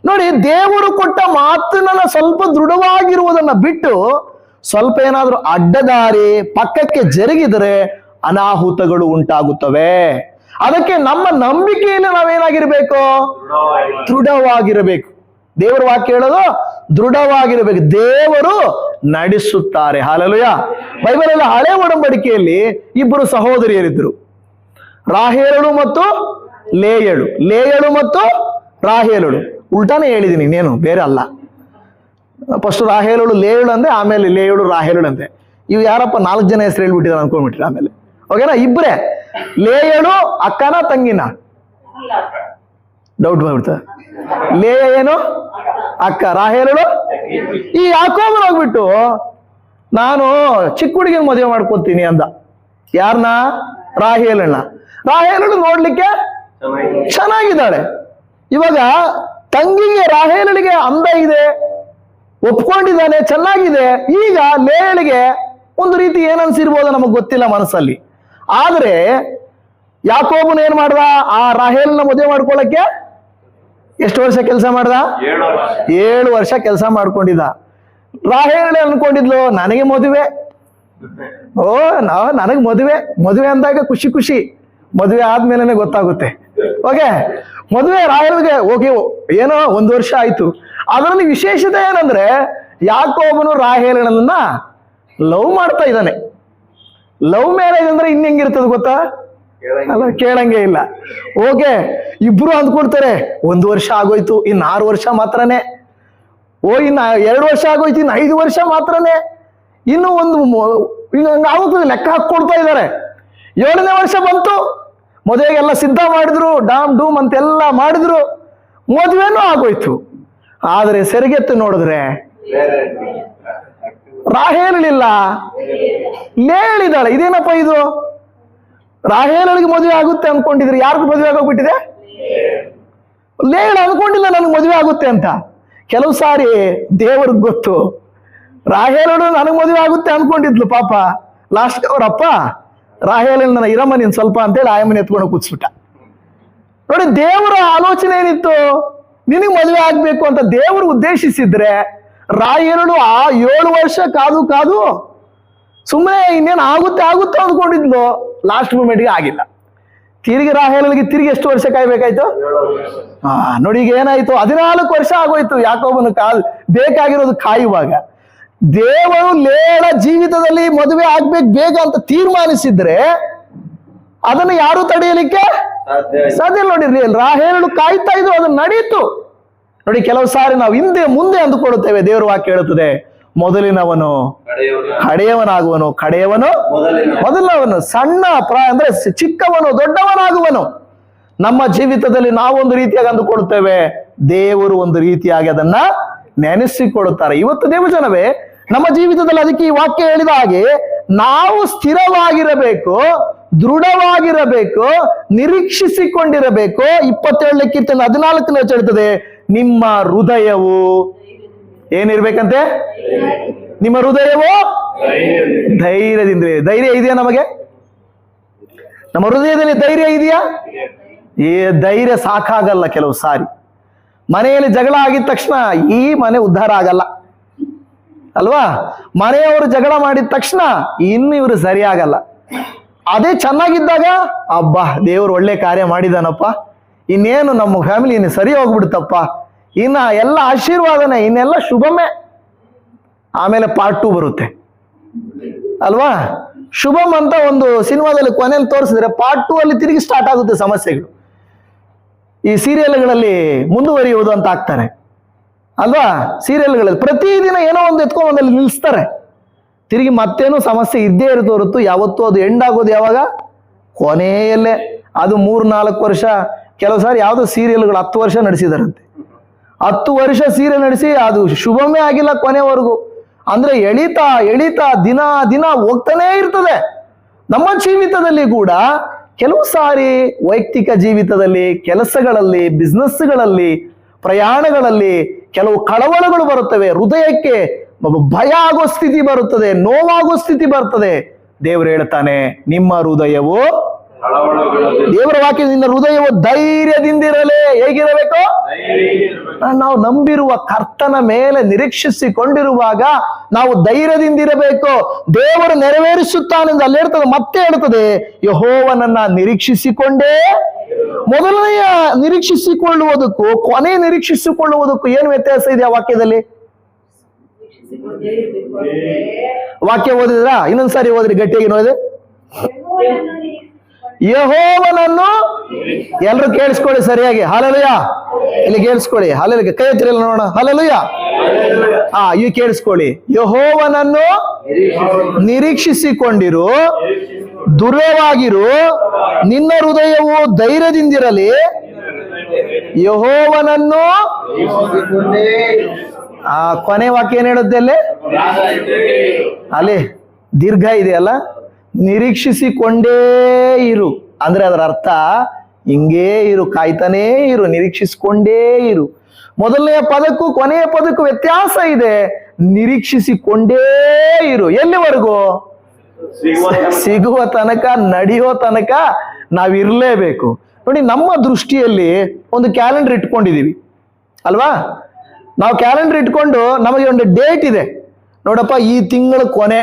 ನೋಡಿ. ದೇವರು ಕೊಟ್ಟ ಮಾತನ್ನ ಸ್ವಲ್ಪ ದೃಢವಾಗಿರುವುದನ್ನ ಬಿಟ್ಟು ಸ್ವಲ್ಪ ಏನಾದ್ರೂ ಅಡ್ಡದಾರಿ ಪಕ್ಕಕ್ಕೆ ಜರುಗಿದರೆ ಅನಾಹುತಗಳು ಉಂಟಾಗುತ್ತವೆ. ಅದಕ್ಕೆ ನಮ್ಮ ನಂಬಿಕೆಯಲ್ಲಿ ನಾವೇನಾಗಿರ್ಬೇಕು? ದೃಢವಾಗಿರಬೇಕು. ದೇವರ ವಾಕ್ಯ ಹೇಳೋದು ದೃಢವಾಗಿರಬೇಕು. ದೇವರು ನಡೆಸುತ್ತಾರೆ. ಹಾಲೆಲೂಯಾ. ಬೈಬಲಲ್ಲಿ ಹಳೆ ಒಡಂಬಡಿಕೆಯಲ್ಲಿ ಇಬ್ಬರು ಸಹೋದರಿಯರಿದ್ರು, ರಾಹೇಲಳು ಮತ್ತು ಲೇಯಳು. ಲೇಯಳು ಮತ್ತು ರಾಹೇಲಳು, ಉಲ್ಟಾನೇ ಹೇಳಿದೀನಿ, ಇನ್ನೇನು ಬೇರೆ ಅಲ್ಲ. ಫಸ್ಟ್ ರಾಹೇಲಳು ಲೇಯಳು ಅಂದೆ, ಆಮೇಲೆ ಲೇಯಳು ರಾಹೇಲಳು ಅಂದೆ. ಇವು ಯಾರಪ್ಪ 4 ಜನ ಹೆಸರು ಹೇಳ್ಬಿಟ್ಟಿದ್ದಾರೆ ಅನ್ಕೊಂಡ್ಬಿಟ್ರಿ ಆಮೇಲೆ. ಓಕೆನಾ? ಇಬ್ಬರೇ. ಲೇಯಳು ಅಕ್ಕನ ತಂಗಿನ? ಡೌಟ್ ಬಂದ್ಬಿಡ್ತದೆ. ಲೇಯ ಏನು? ಅಕ್ಕ. ರಾಹೇಲಳು? ಈ ಯಾಕೋಬನು ಹೋಗ್ಬಿಟ್ಟು ನಾನು ಚಿಕ್ಕ ಹುಡುಗಿನ ಮದುವೆ ಮಾಡ್ಕೊತೀನಿ ಅಂದ. ಯಾರನ್ನ? ರಾಹೇಲಣ್ಣ. ರಾಹೇಲಳು ನೋಡ್ಲಿಕ್ಕೆ ಚೆನ್ನಾಗಿದ್ದಾಳೆ. ಇವಾಗ ತಂಗಿಗೆ ರಾಹೇಲಳಿಗೆ ಅಂದ ಇದೆ, ಒಪ್ಕೊಂಡಿದ್ದಾನೆ, ಚೆನ್ನಾಗಿದೆ. ಈಗ ಲೇಯಳಿಗೆ ಒಂದು ರೀತಿ ಏನನ್ಸಿರ್ಬೋದು ನಮಗ್ ಗೊತ್ತಿಲ್ಲ ಮನಸ್ಸಲ್ಲಿ. ಆದ್ರೆ ಯಾಕೋಬನು ಏನ್ ಮಾಡ್ದ? ಆ ರಾಹೇಲನ್ನ ಮದುವೆ ಮಾಡ್ಕೊಳ್ಳಕ್ಕೆ ಎಷ್ಟು ವರ್ಷ ಕೆಲಸ ಮಾಡ್ದ? 7 ವರ್ಷ ಕೆಲಸ ಮಾಡ್ಕೊಂಡಿದ್ದ. ರಾಹೇಲಳೆ ಅನ್ಕೊಂಡಿದ್ಲು, ನನಗೆ ಮದುವೆ, ನನಗೆ ಮದುವೆ ಅಂದಾಗ ಖುಷಿ ಖುಷಿ, ಮದುವೆ ಆದ್ಮೇಲೆ ಗೊತ್ತಾಗುತ್ತೆ. ಓಕೆ, ಮದುವೆ ರಾಹೇಲ್ಗೆ ಓಕೆ, ಏನೋ 1 ವರ್ಷ ಆಯ್ತು. ಅದರಲ್ಲಿ ವಿಶೇಷತೆ ಏನಂದ್ರೆ ಯಾಕೋಬನು ರಾಹೇಲಳನ್ನ ಲವ್ ಮಾಡ್ತಾ ಇದ್ದಾನೆ. ಲವ್ ಮ್ಯಾರೇಜ್ ಅಂದ್ರೆ ಇನ್ ಹೆಂಗಿರ್ತದೆ ಗೊತ್ತಾ? ಅಲ್ಲ, ಕೇಳಂಗೆ ಇಲ್ಲ. ಓಕೆ, ಇಬ್ರು ಅಂದ್ಕೊಳ್ತಾರೆ 1 ವರ್ಷ ಆಗೋಯ್ತು, ಇನ್ನು 6 ವರ್ಷ ಮಾತ್ರನೇ. ಇನ್ನು 2 ವರ್ಷ ಆಗೋಯ್ತು, ಇನ್ನು 5 ವರ್ಷ ಮಾತ್ರನೇ. ಇನ್ನು ಆಗುತ್ತದೆ, ಲೆಕ್ಕ ಹಾಕೊಳ್ತಾ ಇದ್ದಾರೆ. 7ನೇ ವರ್ಷ ಬಂತು, ಮದುವೆಗೆಲ್ಲ ಸಿದ್ಧ ಮಾಡಿದ್ರು, ಡಾಮ್ ಡೂಮ್ ಅಂತೆಲ್ಲ ಮಾಡಿದ್ರು, ಮದುವೆನೂ ಆಗೋಯ್ತು. ಆದ್ರೆ ಸೆರಗೆತ್ತು ನೋಡಿದ್ರೆ ರಾಹೇಲಳಿಲ್ಲ, ಲೇಯಳಿದ್ದಾಳೆ. ಇದೇನಪ್ಪ ಇದು? ರಾಹೇಲಳಿಗೆ ಮದುವೆ ಆಗುತ್ತೆ ಅನ್ಕೊಂಡಿದ್ರೆ ಯಾರಿಗೂ ಮದುವೆ ಆಗೋಗ್ಬಿಟ್ಟಿದೆ? ಲೇಯಳು ಅನ್ಕೊಂಡಿಲ್ಲ ನನಗೆ ಮದುವೆ ಆಗುತ್ತೆ ಅಂತ. ಕೆಲವು ಸಾರಿ ದೇವ್ರಿಗೆ ಗೊತ್ತು, ರಾಹೇಲಳು ನನಗೆ ಮದುವೆ ಆಗುತ್ತೆ ಅನ್ಕೊಂಡಿದ್ಲು ಪಾಪ. ಲಾಸ್ಟ್ ಅವರಪ್ಪ ರಾಹೇಲನ ಇರಮ್ಮ ನೀನ್ ಸ್ವಲ್ಪ ಅಂತೇಳಿ ಆಯಮ್ಮನ ಎತ್ಕೊಂಡು ಕೂತ್ಸ್ಬಿಟ್ಟ. ನೋಡಿ, ದೇವರ ಆಲೋಚನೆ ಏನಿತ್ತು? ನಿನಗೆ ಮದುವೆ ಆಗ್ಬೇಕು ಅಂತ ದೇವರು ಉದ್ದೇಶಿಸಿದ್ರೆ ರಾಹೇಲಳು ಆ 7 ವರ್ಷ ಕಾದು ಸುಮ್ಮನೆ ಇನ್ನೇನು ಆಗುತ್ತೆ ಅಂದ್ಕೊಂಡಿದ್ಲು. ಲಾಸ್ಟ್ ಮೂಮೆಂಟ್ಗೆ ಆಗಿಲ್ಲ. ತಿರುಗಿ ರಾಹೇಲಳಿಗೆ ತಿರುಗಿ ಎಷ್ಟು ವರ್ಷ ಕಾಯ್ಬೇಕಾಯ್ತು? ನೋಡಿ, ಈಗ ಏನಾಯ್ತು? 14 ವರ್ಷ ಆಗೋಯ್ತು. ಯಾಕೋಬನು ಬೇಕಾಗಿರೋದು ಕಾಯುವಾಗ. ದೇವರು ಲೇಯಳ ಜೀವಿತದಲ್ಲಿ ಮದುವೆ ಆಗ್ಬೇಕು ಬೇಗ ಅಂತ ತೀರ್ಮಾನಿಸಿದ್ರೆ ಅದನ್ನು ಯಾರು ತಡೆಯಲಿಕ್ಕೆ ಸಾಧ್ಯ ಇಲ್ಲ. ನೋಡಿ, ರಾಹೇಲಳು ಕಾಯ್ತಾ ಇದ್ರು, ಅದನ್ನ ನಡೀತು. ನೋಡಿ, ಕೆಲವು ಸಾರಿ ನಾವು ಹಿಂದೆ ಮುಂದೆ ಅಂದುಕೊಳ್ಳುತ್ತೇವೆ. ದೇವರು ವಾಕ್ಯ ಹೇಳುತ್ತದೆ, ಮೊದಲಿನವನು ಕಡೆಯವನಾಗುವನು, ಕಡೆಯವನು ಮೊದಲಿನವನು. ಸಣ್ಣ ಅಂದ್ರೆ ಚಿಕ್ಕವನು ದೊಡ್ಡವನಾಗುವನು. ನಮ್ಮ ಜೀವಿತದಲ್ಲಿ ನಾವೊಂದು ರೀತಿಯಾಗಿ ಅಂದುಕೊಳ್ಳುತ್ತೇವೆ, ದೇವರು ಒಂದು ರೀತಿಯಾಗಿ ಅದನ್ನ ನೆನೆಸಿಕೊಳ್ಳುತ್ತಾರೆ. ಇವತ್ತು ದೇವಜನವೇ, ನಮ್ಮ ಜೀವಿತದಲ್ಲಿ ಅದಕ್ಕೆ ಈ ವಾಕ್ಯ ಹೇಳಿದ ಹಾಗೆ ನಾವು ಸ್ಥಿರವಾಗಿರಬೇಕು, ದೃಢವಾಗಿರಬೇಕು, ನಿರೀಕ್ಷಿಸಿಕೊಂಡಿರಬೇಕು. 27ನೇ ಕೀರ್ತನೆ 14ನೇ ವಚನ ಹೇಳ್ತದೆ, ನಿಮ್ಮ ಹೃದಯವು ಏನಿರ್ಬೇಕಂತೆ? ನಿಮ್ಮ ಹೃದಯವು ಧೈರ್ಯದಿಂದ. ಧೈರ್ಯ ಇದೆಯಾ ನಮಗೆ? ನಮ್ಮ ಹೃದಯದಲ್ಲಿ ಧೈರ್ಯ ಇದೆಯಾ? ಈ ಧೈರ್ಯ ಸಾಕಾಗಲ್ಲ. ಕೆಲವು ಸಾರಿ ಮನೆಯಲ್ಲಿ ಜಗಳ ಆಗಿದ ತಕ್ಷಣ ಈ ಮನೆ ಉದ್ಧಾರ ಆಗಲ್ಲ ಅಲ್ವಾ? ಮನೆಯವರು ಜಗಳ ಮಾಡಿದ ತಕ್ಷಣ ಇನ್ನು ಇವರು ಸರಿಯಾಗಲ್ಲ. ಅದೇ ಚೆನ್ನಾಗಿದ್ದಾಗ ಅಬ್ಬಾ ದೇವರು ಒಳ್ಳೆ ಕಾರ್ಯ ಮಾಡಿದಾನಪ್ಪ, ಇನ್ನೇನು ನಮ್ಮ ಫ್ಯಾಮಿಲಿ ಇನ್ನು ಸರಿ ಹೋಗ್ಬಿಡುತ್ತಪ್ಪ, ಇನ್ನ ಎಲ್ಲ ಆಶೀರ್ವಾದನೆ, ಇನ್ನೆಲ್ಲ ಶುಭಮೇ. ಆಮೇಲೆ ಪಾರ್ಟ್ 2 ಬರುತ್ತೆ ಅಲ್ವಾ? ಶುಭಮ್ ಅಂತ ಒಂದು ಸಿನಿಮಾದಲ್ಲಿ ಕೊನೆಯಲ್ಲಿ ತೋರಿಸಿದ್ರೆ ಪಾರ್ಟ್ 2 ಅಲ್ಲಿ ತಿರುಗಿ ಸ್ಟಾರ್ಟ್ ಆಗುತ್ತೆ ಸಮಸ್ಯೆಗಳು. ಈ ಸೀರಿಯಲ್ಗಳಲ್ಲಿ ಮುಂದುವರಿಯುವುದು ಅಂತ ಆಗ್ತಾರೆ ಅಲ್ವಾ? ಸೀರಿಯಲ್ಗಳಲ್ಲಿ ಪ್ರತಿದಿನ ಏನೋ ಒಂದು ಎತ್ಕೊಂಡು ಒಂದಲ್ಲಿ ನಿಲ್ಲಿಸ್ತಾರೆ, ತಿರುಗಿ ಮತ್ತೇನು ಸಮಸ್ಯೆ ಇದ್ದೇ ಇರುತ್ತೆ ಹೊರತು ಯಾವತ್ತೂ ಅದು ಎಂಡ್ ಆಗೋದು ಯಾವಾಗ? ಕೊನೆಯಲ್ಲೇ. ಅದು 3-4 ವರ್ಷ, ಕೆಲವು ಸಾರಿ ಯಾವುದೋ ಸೀರಿಯಲ್ಗಳು 10 ವರ್ಷ ನಡೆಸಿದಾರಂತೆ. 10 ವರ್ಷ ಸೀರಿಯಲ್ ನಡೆಸಿ ಅದು ಶುಭಮೇ ಆಗಿಲ್ಲ ಕೊನೆವರೆಗೂ. ಅಂದ್ರೆ ಎಳಿತಾ ಎಳಿತಾ ದಿನ ದಿನ ಹೋಗ್ತಾನೇ ಇರ್ತದೆ. ನಮ್ಮ ಜೀವಿತದಲ್ಲಿ ಕೂಡ ಕೆಲವು ಸಾರಿ ವೈಯಕ್ತಿಕ ಜೀವಿತದಲ್ಲಿ, ಕೆಲಸಗಳಲ್ಲಿ, ಬಿಸ್ನೆಸ್ಗಳಲ್ಲಿ, ಪ್ರಯಾಣಗಳಲ್ಲಿ ಕೆಲವು ಕಳವಳಗಳು ಬರುತ್ತವೆ. ಹೃದಯಕ್ಕೆ ಭಯ ಆಗೋ ಸ್ಥಿತಿ ಬರುತ್ತದೆ, ನೋವಾಗೋ ಸ್ಥಿತಿ ಬರ್ತದೆ. ದೇವರು ಹೇಳ್ತಾನೆ, ನಿಮ್ಮ ಹೃದಯವು, ದೇವರ ವಾಕ್ಯ, ನಿನ್ನ ಹೃದಯವು ಧೈರ್ಯದಿಂದಿರಲೇ. ಹೇಗಿರಬೇಕು? ನಾವು ನಂಬಿರುವ ಕರ್ತನ ಮೇಲೆ ನಿರೀಕ್ಷಿಸಿಕೊಂಡಿರುವಾಗ ನಾವು ಧೈರ್ಯದಿಂದಿರಬೇಕು. ದೇವರು ನೆರವೇರಿಸುತ್ತಾನೆಂದು ಅಲ್ಲಿ ಹೇಳ್ತದೆ. ಮತ್ತೆ ಹೇಳ್ತದೆ, ಯೆಹೋವನನ್ನ ನಿರೀಕ್ಷಿಸಿಕೊಂಡೇ. ಮೊದಲನೆಯ ನಿರೀಕ್ಷಿಸಿಕೊಳ್ಳುವುದಕ್ಕೂ ಕೊನೆಯ ನಿರೀಕ್ಷಿಸಿಕೊಳ್ಳುವುದಕ್ಕೂ ಏನು ವ್ಯತ್ಯಾಸ ಇದೆ ಆ ವಾಕ್ಯದಲ್ಲಿ? ವಾಕ್ಯ ಓದಿದ್ರ? ಇನ್ನೊಂದ್ಸಾರಿ ಓದ್ರಿ, ಗಟ್ಟಿಯಾಗಿ ನೋಡಿದೆ. ಯೆಹೋವನನ್ನು, ಎಲ್ಲರೂ ಕೇಳಿಸ್ಕೊಳ್ಳಿ ಸರಿಯಾಗಿ. ಹಲ್ಲೆಲೂಯ. ಇಲ್ಲಿ ಕೇಳಿಸ್ಕೊಳ್ಳಿ. ಹಲ್ಲೆಲೂಯ. ಕೈ ಎತ್ತಿರಲ್ಲ ನೋಡೋಣ. ಹಲ್ಲೆಲೂಯ. ಇವು ಕೇಳಿಸ್ಕೊಳ್ಳಿ. ಯೆಹೋವನನ್ನು ನಿರೀಕ್ಷಿಸಿಕೊಂಡಿರು, ದೃಢವಾಗಿರು, ನಿನ್ನ ಹೃದಯವು ಧೈರ್ಯದಿಂದಿರಲಿ. ಯೆಹೋವನನ್ನು, ಕೊನೆ ವಾಕ್ಯ ಏನ್ ಹೇಳುತ್ತೆ ಅಲ್ಲಿ? ದೀರ್ಘ ಇದೆಯಲ್ಲ, ನಿರೀಕ್ಷಿಸಿಕೊಂಡೇ ಇರು ಅಂದ್ರೆ ಅದರ ಅರ್ಥ ಹಿಂಗೇ ಇರು, ಕಾಯ್ತಾನೇ ಇರು, ನಿರೀಕ್ಷಿಸಿಕೊಂಡೇ ಇರು. ಮೊದಲನೆಯ ಪದಕ್ಕೂ ಕೊನೆಯ ಪದಕ್ಕೂ ವ್ಯತ್ಯಾಸ ಇದೆ. ನಿರೀಕ್ಷಿಸಿಕೊಂಡೇ ಇರು. ಎಲ್ಲಿವರೆಗೂ? ಸಿಗುವ ತನಕ, ನಡೆಯೋ ತನಕ ನಾವಿರ್ಲೇಬೇಕು. ನೋಡಿ, ನಮ್ಮ ದೃಷ್ಟಿಯಲ್ಲಿ ಒಂದು ಕ್ಯಾಲೆಂಡರ್ ಇಟ್ಕೊಂಡಿದೀವಿ ಅಲ್ವಾ? ನಾವು ಕ್ಯಾಲೆಂಡರ್ ಇಟ್ಕೊಂಡು ನಮಗೆ ಒಂದು ಡೇಟ್ ಇದೆ. ನೋಡಪ್ಪ, ಈ ತಿಂಗಳ ಕೊನೆ.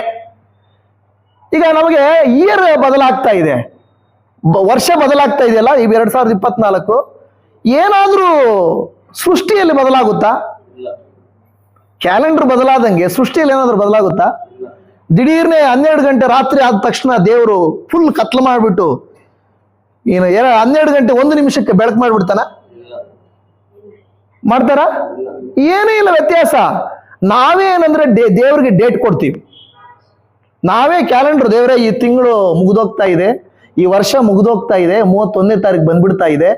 ಈಗ ನಮಗೆ ಇಯರ್ ಬದಲಾಗ್ತಾ ಇದೆ, ವರ್ಷ ಬದಲಾಗ್ತಾ ಇದೆಯಲ್ಲ, ಈಗ 2024. ಏನಾದ್ರೂ ಸೃಷ್ಟಿಯಲ್ಲಿ ಬದಲಾಗುತ್ತಾ? ಕ್ಯಾಲೆಂಡರ್ ಬದಲಾದಂಗೆ ಸೃಷ್ಟಿಯಲ್ಲಿ ಏನಾದ್ರೂ ಬದಲಾಗುತ್ತಾ? ದಿಢೀರ್ನೆ 12 ಗಂಟೆ ರಾತ್ರಿ ಆದ ತಕ್ಷಣ ದೇವರು ಫುಲ್ ಕತ್ಲು ಮಾಡಿಬಿಟ್ಟು 12 ಗಂಟೆ 1 ನಿಮಿಷಕ್ಕೆ ಬೆಳಕು ಮಾಡಿಬಿಡ್ತಾನ? ಮಾಡ್ತಾರ? ಏನೂ ಇಲ್ಲ ವ್ಯತ್ಯಾಸ. ನಾವೇ ಏನಂದ್ರೆ ದೇವರಿಗೆ ಡೇಟ್ ಕೊಡ್ತೀವಿ. ನಾವೇ ಕ್ಯಾಲೆಂಡರ್, ದೇವರೇ ಈ ತಿಂಗಳು ಮುಗಿದೋಗ್ತಾ ಇದೆ, ಈ ವರ್ಷ ಮುಗಿದೋಗ್ತಾ ಇದೆ, 31ನೇ ತಾರೀಕು ಬಂದ್ಬಿಡ್ತಾ ಇದೆ